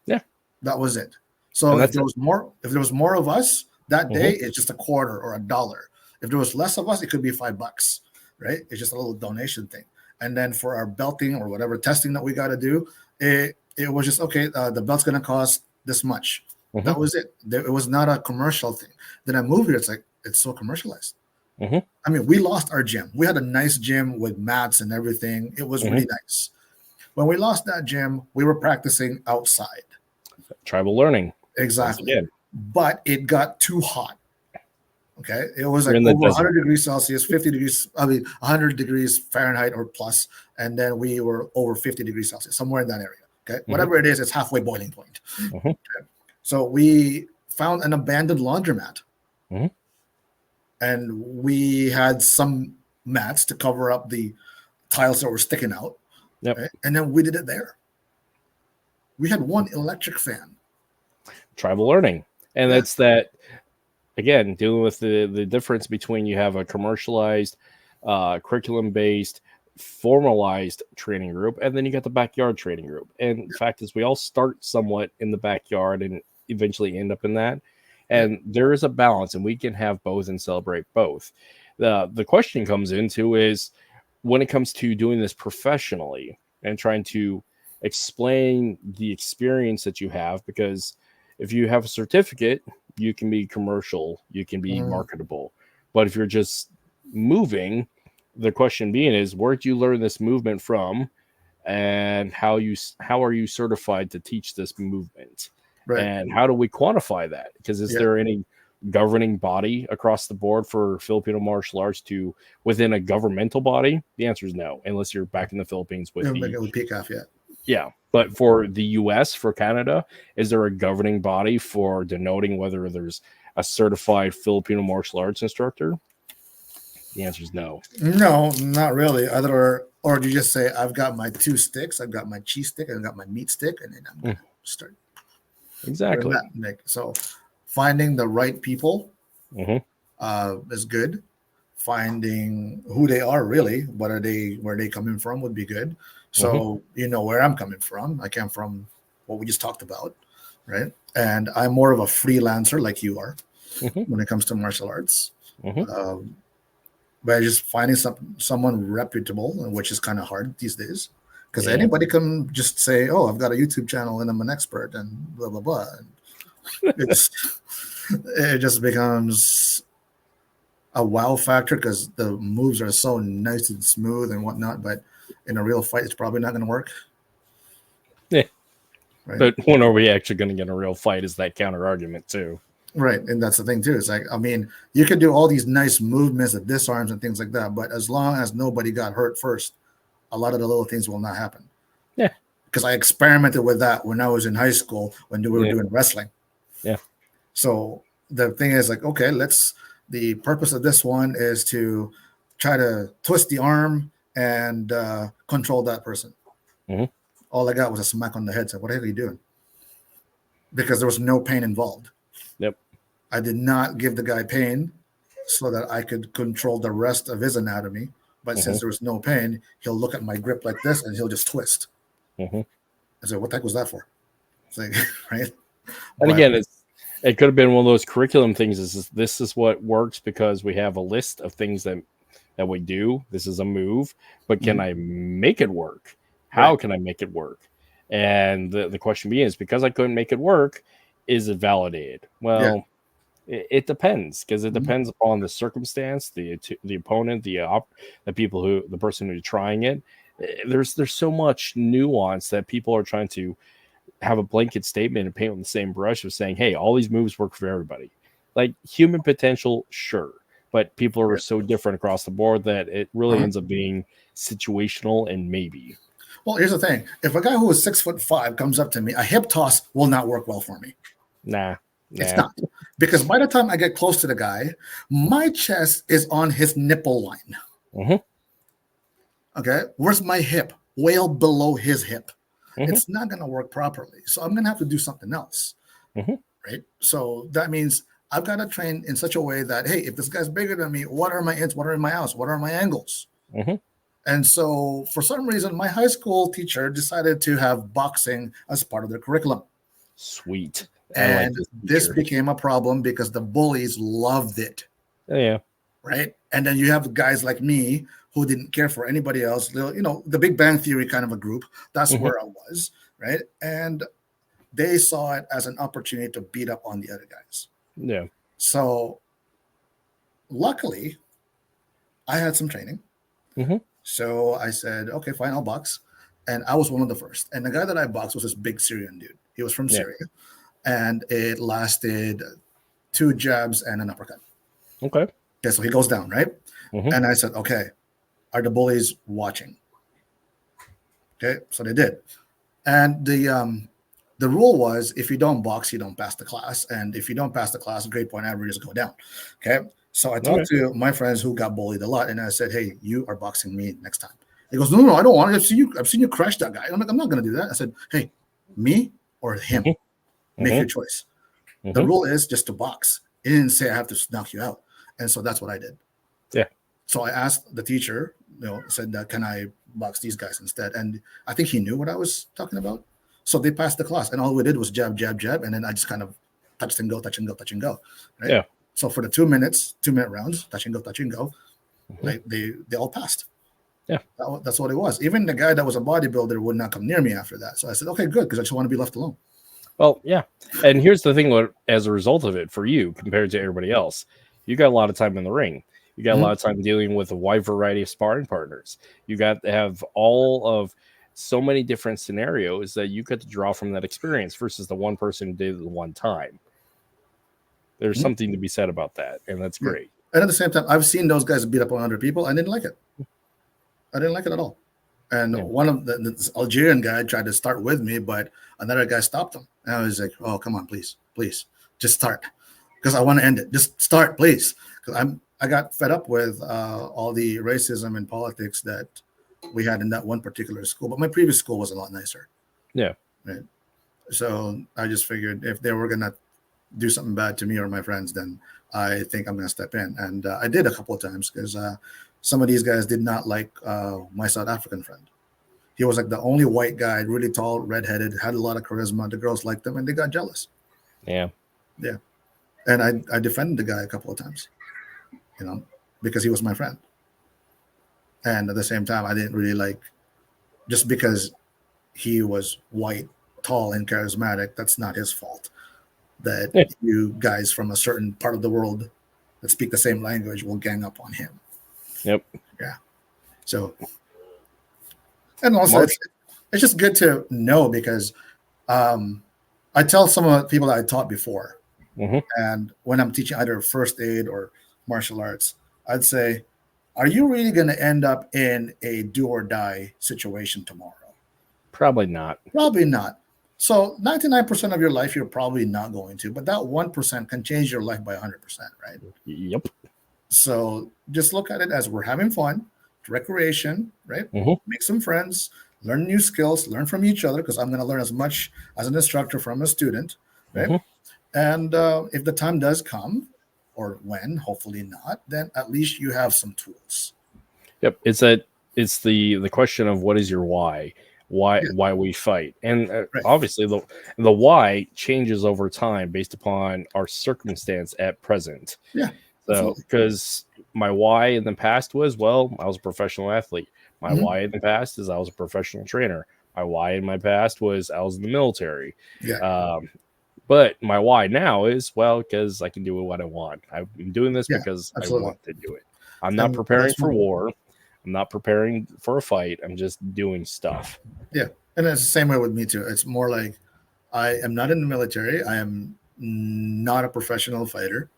Yeah, that was it. So if there was more of us that day, it's just a quarter or $1. If there was less of us, it could be $5, right? It's just a little donation thing. And then for our belting or whatever testing that we got to do, it was just, okay, the belt's going to cost this much. That was it. It was not a commercial thing. Then I moved here. It's like, it's so commercialized. I mean, we lost our gym. We had a nice gym with mats and everything. It was really nice. When we lost that gym, we were practicing outside. Tribal learning. Exactly. But it got too hot. Okay. It was like over 100 degrees Celsius, 100 degrees Fahrenheit or plus. And then we were over 50 degrees Celsius, somewhere in that area. Okay. Whatever it is, it's halfway boiling point. Okay? So we found an abandoned laundromat. And we had some mats to cover up the tiles that were sticking out. Right? And then we did it there. We had one electric fan. Tribal learning. And that's that again, dealing with the difference between you have a commercialized, curriculum-based, formalized training group, and then you got the backyard training group. And the fact is, we all start somewhat in the backyard and eventually end up in that. And there is a balance, and we can have both and celebrate both. The question comes into is when it comes to doing this professionally and trying to explain the experience that you have, because if you have a certificate, you can be commercial, you can be marketable. But if you're just moving, the question being is, where did you learn this movement from, and how are you certified to teach this movement? Right. And how do we quantify that? Because is there any governing body across the board for Filipino martial arts to within a governmental body? The answer is no, unless you're back in the Philippines with PCAF yet. Yeah, but for the U.S., for Canada, is there a governing body for denoting whether there's a certified Filipino martial arts instructor? The answer is no. No, not really. Either or you just say, I've got my 2 sticks, I've got my cheese stick, and I've got my meat stick, and then I'm going to start. Exactly. So finding the right people is good. Finding who they are, really, where they coming from would be good. So you know where I'm coming from. I came from what we just talked about, right? And I'm more of a freelancer like you are when it comes to martial arts. By just finding someone reputable, which is kind of hard these days, because anybody can just say, "Oh, I've got a YouTube channel and I'm an expert," and blah blah blah. And it just becomes a wow factor because the moves are so nice and smooth and whatnot. But in a real fight, it's probably not going to work. Yeah, right? But when are we actually going to get a real fight? Is that counter argument too? Right, and that's the thing too. It's like, I mean, you could do all these nice movements of disarms and things like that, but as long as nobody got hurt first, a lot of the little things will not happen. Yeah, because I experimented with that when I was in high school when we were doing wrestling. Yeah. So the thing is, like, okay, the purpose of this one is to try to twist the arm and control that person. All I got was a smack on the head. So what the heck are you doing? Because there was no pain involved. Yep. I did not give the guy pain so that I could control the rest of his anatomy. But since there was no pain, he'll look at my grip like this and he'll just twist. I said, what the heck was that for? It's like, right? And again, it could have been one of those curriculum things. This is what works because we have a list of things that we do. This is a move, but can I make it work? How can I make it work? And the question being is, because I couldn't make it work, is it validated? Well, it depends, because it depends upon the circumstance, the opponent, the person who's trying it. There's so much nuance that people are trying to have a blanket statement and paint with the same brush of saying, hey, all these moves work for everybody. Like human potential, sure, but people are so different across the board that it really ends up being situational and maybe. Well, here's the thing. If a guy who is 6'5" comes up to me, a hip toss will not work well for me. Nah. It's not. Because by the time I get close to the guy, my chest is on his nipple line. Okay? Where's my hip? Well below his hip. It's not going to work properly. So I'm going to have to do something else. Right? So that means I've got to train in such a way that, hey, if this guy's bigger than me, what are my ins? What are my outs? What are my angles? And so for some reason, my high school teacher decided to have boxing as part of their curriculum. Sweet. And this became a problem because the bullies loved it. Yeah. Right. And then you have guys like me who didn't care for anybody else. You know, the Big Bang Theory kind of a group. That's where I was. Right. And they saw it as an opportunity to beat up on the other guys. Yeah. So luckily, I had some training. So I said, okay, fine, I'll box. And I was one of the first. And the guy that I boxed was this big Syrian dude. He was from Syria. And it lasted 2 jabs and an uppercut. Okay, so he goes down, right? And I said, okay, are the bullies watching? Okay, so they did. And the rule was, if you don't box, you don't pass the class. And if you don't pass the class, grade point averages go down. Okay, so I talked to my friends who got bullied a lot. And I said, hey, you are boxing me next time. He goes, no, I don't want it. I've seen you crush that guy. I'm like, I'm not going to do that. I said, hey, me or him? Make your choice. The rule is just to box. He didn't say I have to knock you out. And so that's what I did. Yeah. So I asked the teacher, said that, can I box these guys instead? And I think he knew what I was talking about. So they passed the class, and all we did was jab, jab, jab, and then I just kind of touch and go, touch and go, touch and go. Right? Yeah. So for the 2-minute rounds, touch and go, touch and go, they all passed. Yeah. That's what it was. Even the guy that was a bodybuilder would not come near me after that. So I said, okay, good, because I just want to be left alone. Well, yeah. And here's the thing, as a result of it, for you compared to everybody else, you got a lot of time in the ring. You got a lot of time dealing with a wide variety of sparring partners. You got to have all of so many different scenarios that you get to draw from that experience versus the one person who did it the one time. There's something to be said about that, and that's great. And at the same time, I've seen those guys beat up on other people. I didn't like it. I didn't like it at all. And one of the Algerian guy tried to start with me, but another guy stopped him. And I was like, oh, come on, please, just start. Because I want to end it. Just start, please. Because I got fed up with all the racism and politics that we had in that one particular school. But my previous school was a lot nicer. Yeah. Right. So I just figured if they were going to do something bad to me or my friends, then I think I'm going to step in. And I did a couple of times because some of these guys did not like my South African friend. He was like the only white guy, really tall, redheaded, had a lot of charisma. The girls liked him and they got jealous. Yeah. Yeah. And I defended the guy a couple of times, because he was my friend. And at the same time, I didn't really like, just because he was white, tall, and charismatic, that's not his fault. That you guys from a certain part of the world that speak the same language will gang up on him. Yep. Yeah. So, and also it's just good to know because I tell some of the people that I taught before, and when I'm teaching either first aid or martial arts, I'd say, are you really going to end up in a do or die situation tomorrow? Probably not. Probably not. So 99% of your life, you're probably not going to, but that 1% can change your life by 100%, right? Yep. So just look at it as we're having fun, recreation, right? Make some friends, learn new skills, learn from each other, because I'm going to learn as much as an instructor from a student, right? And if the time does come, or when, hopefully not, then at least you have some tools. Yep. It's the question of what is your why? Why we fight, and obviously the why changes over time based upon our circumstance at present. Yeah. So because my why in the past was, well, I was a professional athlete. My why in the past is I was a professional trainer. My why in my past was I was in the military. Yeah. But my why now is, well, because I can do what I want. I'm doing this because absolutely. I want to do it. I'm not preparing for war. I'm not preparing for a fight. I'm just doing stuff. Yeah. And it's the same way with me too. It's more like I am not in the military. I am not a professional fighter.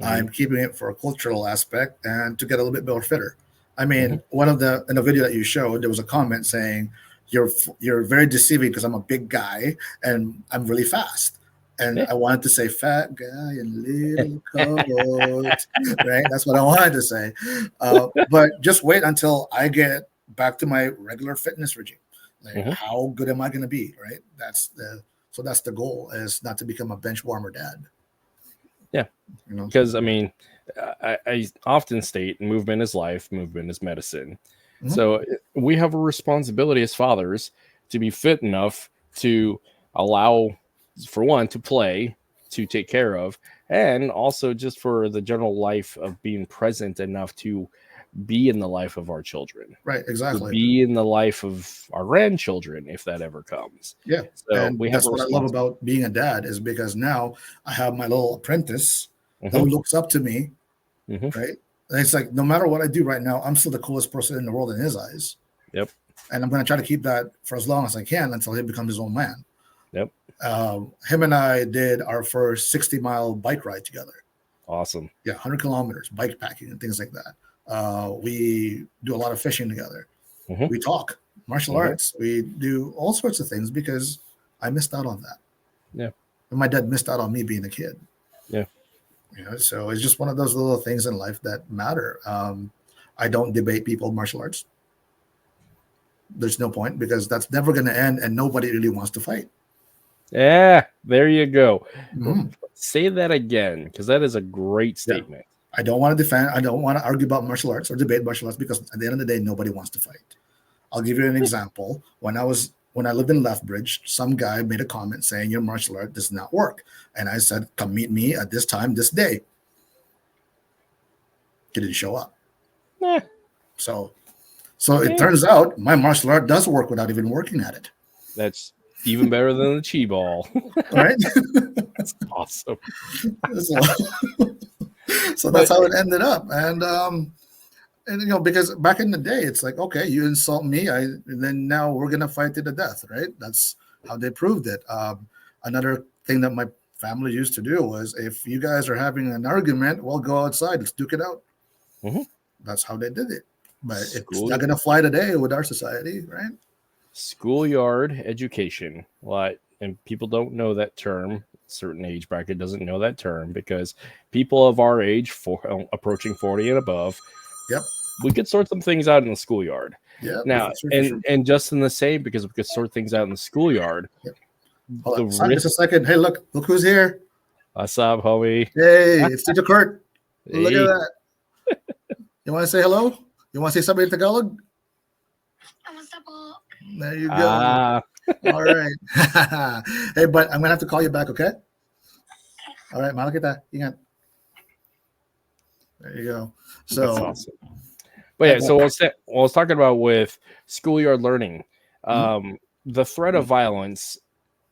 I'm keeping it for a cultural aspect and to get a little bit more fitter. I mean, in the video that you showed, there was a comment saying you're very deceiving because I'm a big guy and I'm really fast. And I wanted to say fat guy and little coat, right? That's what I wanted to say. But just wait until I get back to my regular fitness regime. Like, how good am I going to be, right? That's the goal, is not to become a bench warmer dad. Yeah. Because, I mean, I often state movement is life, movement is medicine. So we have a responsibility as fathers to be fit enough to allow, for one, to play, to take care of, and also just for the general life of being present enough to be in the life of our children. Right, exactly. Be in the life of our grandchildren if that ever comes. Yeah. So and that's what I love about being a dad, is because now I have my little apprentice who looks up to me, right? And it's like, no matter what I do right now, I'm still the coolest person in the world in his eyes. Yep. And I'm going to try to keep that for as long as I can until he becomes his own man. Yep. Him and I did our first 60-mile bike ride together. Awesome. Yeah, 100 kilometers, bike packing and things like that. We do a lot of fishing together. We talk martial arts. We do all sorts of things because I missed out on that. Yeah. And my dad missed out on me being a kid. Yeah. So it's just one of those little things in life that matter. I don't debate people martial arts. There's no point, because that's never going to end and nobody really wants to fight. Yeah, there you go. Say that again, because that is a great statement. I don't want to defend. I don't want to argue about martial arts or debate martial arts because at the end of the day, nobody wants to fight. I'll give you an example. When I lived in Lethbridge, some guy made a comment saying your martial art does not work, and I said, "Come meet me at this time, this day." He didn't show up. Eh, So it turns out my martial art does work without even working at it. that's even better than the chi ball. Right? That's awesome. So that's how it ended up. And because back in the day, it's like, okay, you insult me, and then now we're gonna fight to the death, right? That's how they proved it. Another thing that my family used to do was, if you guys are having an argument, well, go outside, let's duke it out. Mm-hmm. That's how they did it. But it's not gonna fly today with our society, right? Schoolyard education. And people don't know that term. Certain age bracket doesn't know that term, because people of our age, approaching 40 and above, we could sort some things out in the schoolyard. Yeah. Now, and just in the same, because we could sort things out in the schoolyard. Hold on, just a second. Hey, look who's here. What's up, homie? Hey, it's Teacher Kurt. Hey. Look at that. You want to say hello? You want to say something in Tagalog? There you go. All right. Hey, but I'm gonna have to call you back, okay? All right, mahal kita. Ingat. There you go. So that's awesome. But yeah, so what I was talking about with schoolyard learning, the threat of violence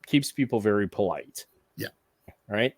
keeps people very polite. Yeah. Right?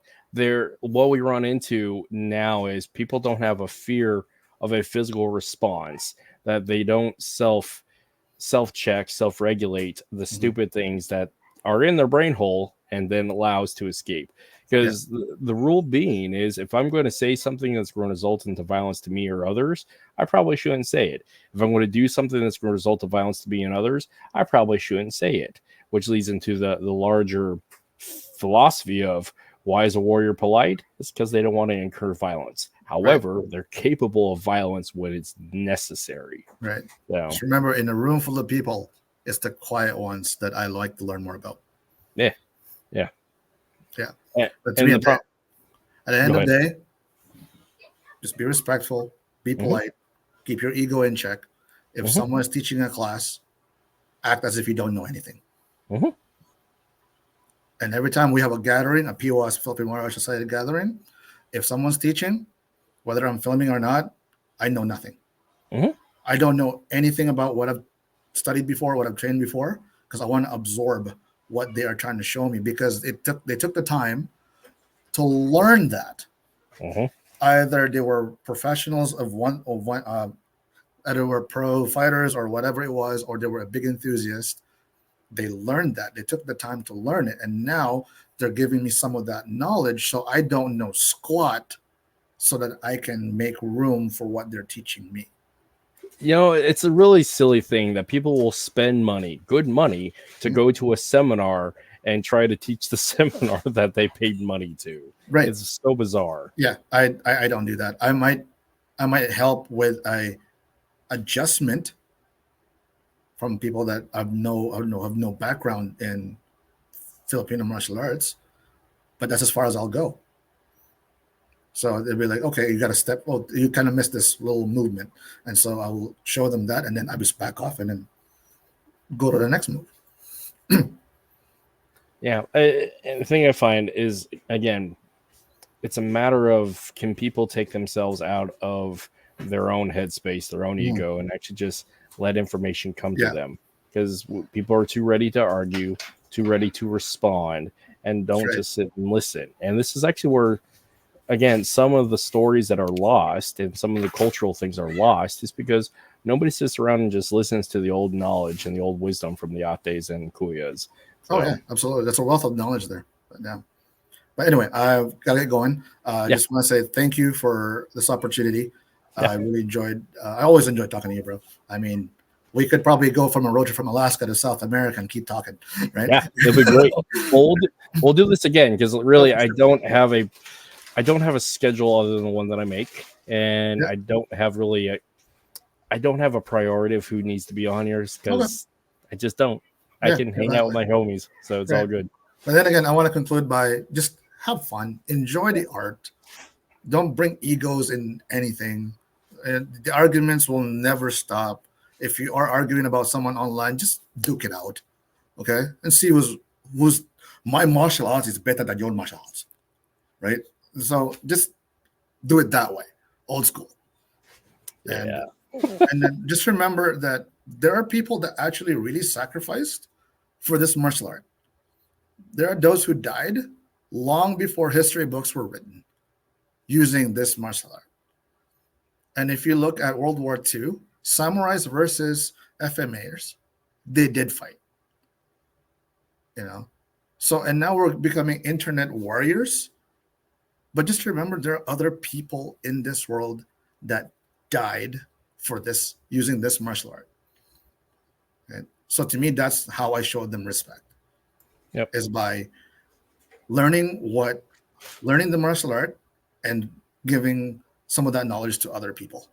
What we run into now is people don't have a fear of a physical response, that they don't self-check, self-regulate the stupid things that are in their brain hole and then allows to escape. Because the rule being is, if I'm going to say something that's going to result into violence to me or others, I probably shouldn't say it. If I'm going to do something that's going to result in violence to me and others, I probably shouldn't say it, which leads into the larger philosophy of, why is a warrior polite? It's because they don't want to incur violence. However, they're capable of violence when it's necessary. Right. So, just remember, in a room full of people, it's the quiet ones that I like to learn more about. Yeah. But to me, at the end of the day, just be respectful, be polite, keep your ego in check. If someone is teaching a class, act as if you don't know anything. And every time we have a gathering, a POS, Filipino Martial Arts Society gathering, if someone's teaching, whether I'm filming or not, I know nothing. I don't know anything about what I've studied before, what I've trained before, because I want to absorb what they are trying to show me, because they took the time to learn that. Either they were professionals either were pro fighters or whatever it was, or they were a big enthusiast. They learned that. They took the time to learn it, and now they're giving me some of that knowledge, so I don't know squat, so that I can make room for what they're teaching me. You know, it's a really silly thing that people will spend good money, to go to a seminar and try to teach the seminar that they paid money to. Right. It's so bizarre. Yeah, I don't do that. I might help with a adjustment from people that have no background in Filipino martial arts, but that's as far as I'll go. So they'll be like, okay, you got to step. Oh, you kind of missed this little movement, and so I will show them that, and then I just back off and then go to the next move. Yeah, and the thing I find is, again, it's a matter of, can people take themselves out of their own headspace, their own ego, and actually just let information come to them? Because people are too ready to argue, too ready to respond, and don't just sit and listen. And this is actually where, again, some of the stories that are lost and some of the cultural things are lost, is because nobody sits around and just listens to the old knowledge and the old wisdom from the Ates and Kuyas. So, oh yeah, absolutely. That's a wealth of knowledge there. But anyway, I've got to get going. I just want to say thank you for this opportunity. I really enjoyed. I always enjoy talking to you, bro. I mean, we could probably go from a road trip from Alaska to South America and keep talking, right? Yeah, it'll be great. We'll do this again, because really, I don't have a schedule other than the one that I make, and I don't have a priority of who needs to be on here, because I just don't. I can hang out with my homies, so it's all good. But then again, I want to conclude by just have fun, enjoy the art. Don't bring egos in anything. The arguments will never stop. If you are arguing about someone online, just duke it out, okay, and see who's my martial arts is better than your martial arts, right? So just do it that way, old school. And and then just remember that there are people that actually really sacrificed for this martial art. There are those who died long before history books were written using this martial art. And if you look at World War II, samurais versus FMAs, they did fight. So, and now we're becoming internet warriors. But just remember, there are other people in this world that died for this, using this martial art. Okay? So to me, that's how I showed them respect. Yep. Is by learning the martial art and giving some of that knowledge to other people.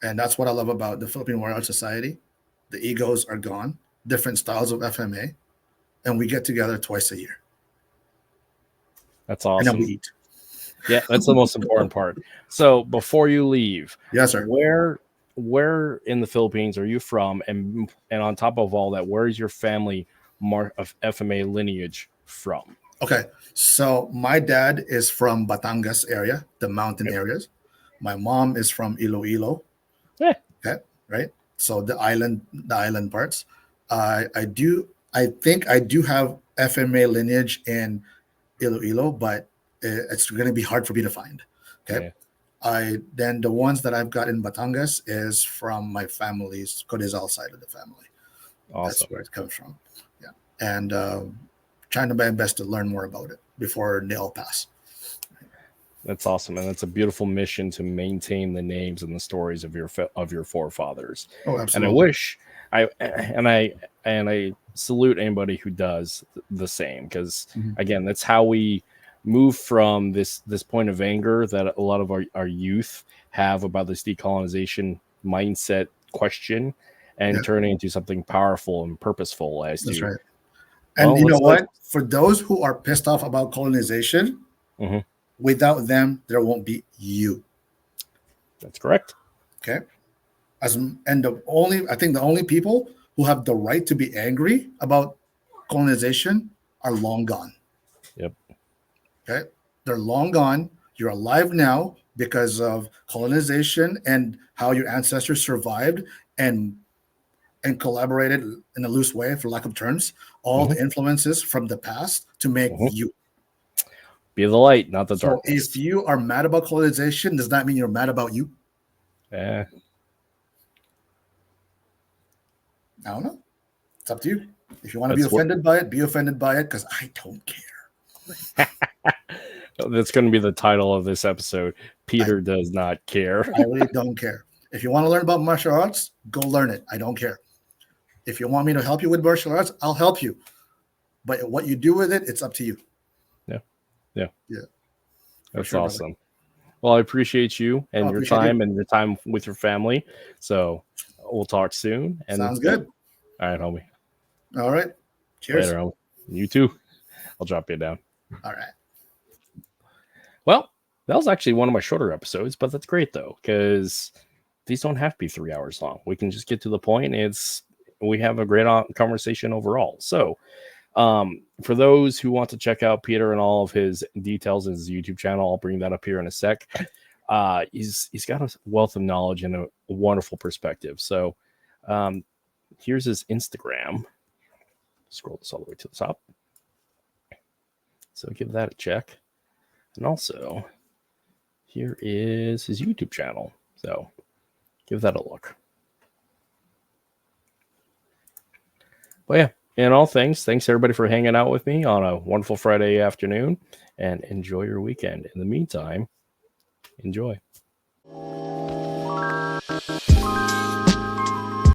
And that's what I love about the Filipino Martial Arts Society. The egos are gone, different styles of FMA, and we get together twice a year. That's awesome. And then we eat. Yeah, that's the most important part. So before you leave, yes, sir. Where in the Philippines are you from? And on top of all that, where is your family of FMA lineage from? Okay, so my dad is from Batangas area, the mountain areas. My mom is from Iloilo. Yeah. Okay, right. So the island parts. I think I do have FMA lineage in Iloilo, but it's going to be hard for me to find. Okay. Yeah. Then the ones that I've got in Batangas is from my family's Codizal side of the family. Awesome. That's where it comes from. Yeah. And trying to my best to learn more about it before they all pass. That's awesome, and that's a beautiful mission to maintain the names and the stories of your forefathers. Oh, absolutely. And I wish I salute anybody who does the same, because again, that's how we move from this point of anger that a lot of our youth have about this decolonization mindset question, and turn it into something powerful and purposeful. That's right. And you know what? For those who are pissed off about colonization, without them, there won't be you. That's correct. Okay. I think the only people who have the right to be angry about colonization are long gone. Yep. Okay. They're long gone. You're alive now because of colonization and how your ancestors survived and collaborated in a loose way, for lack of terms, all the influences from the past to make you. Be the light, not the darkness. If you are mad about colonization, does that mean you're mad about you? Yeah. I don't know. It's up to you. If you want to be offended by it, because I don't care. That's going to be the title of this episode. Peter does not care. I really don't care. If you want to learn about martial arts, go learn it. I don't care. If you want me to help you with martial arts, I'll help you. But what you do with it, it's up to you. Yeah. That's awesome. Brother. Well, I appreciate you and your time and your time with your family. So we'll talk soon. And sounds good. All right, homie. All right. Cheers. Later, homie. You too. I'll drop you down. All right. Well, that was actually one of my shorter episodes, but that's great though, because these don't have to be 3 hours long. We can just get to the point. We have a great conversation overall. So for those who want to check out Peter and all of his details in his YouTube channel, I'll bring that up here in a sec. He's got a wealth of knowledge and a wonderful perspective. So here's his Instagram. Scroll this all the way to the top. So give that a check. And also, here is his YouTube channel. So give that a look. But yeah, in all things, thanks everybody for hanging out with me on a wonderful Friday afternoon, and enjoy your weekend. In the meantime, enjoy.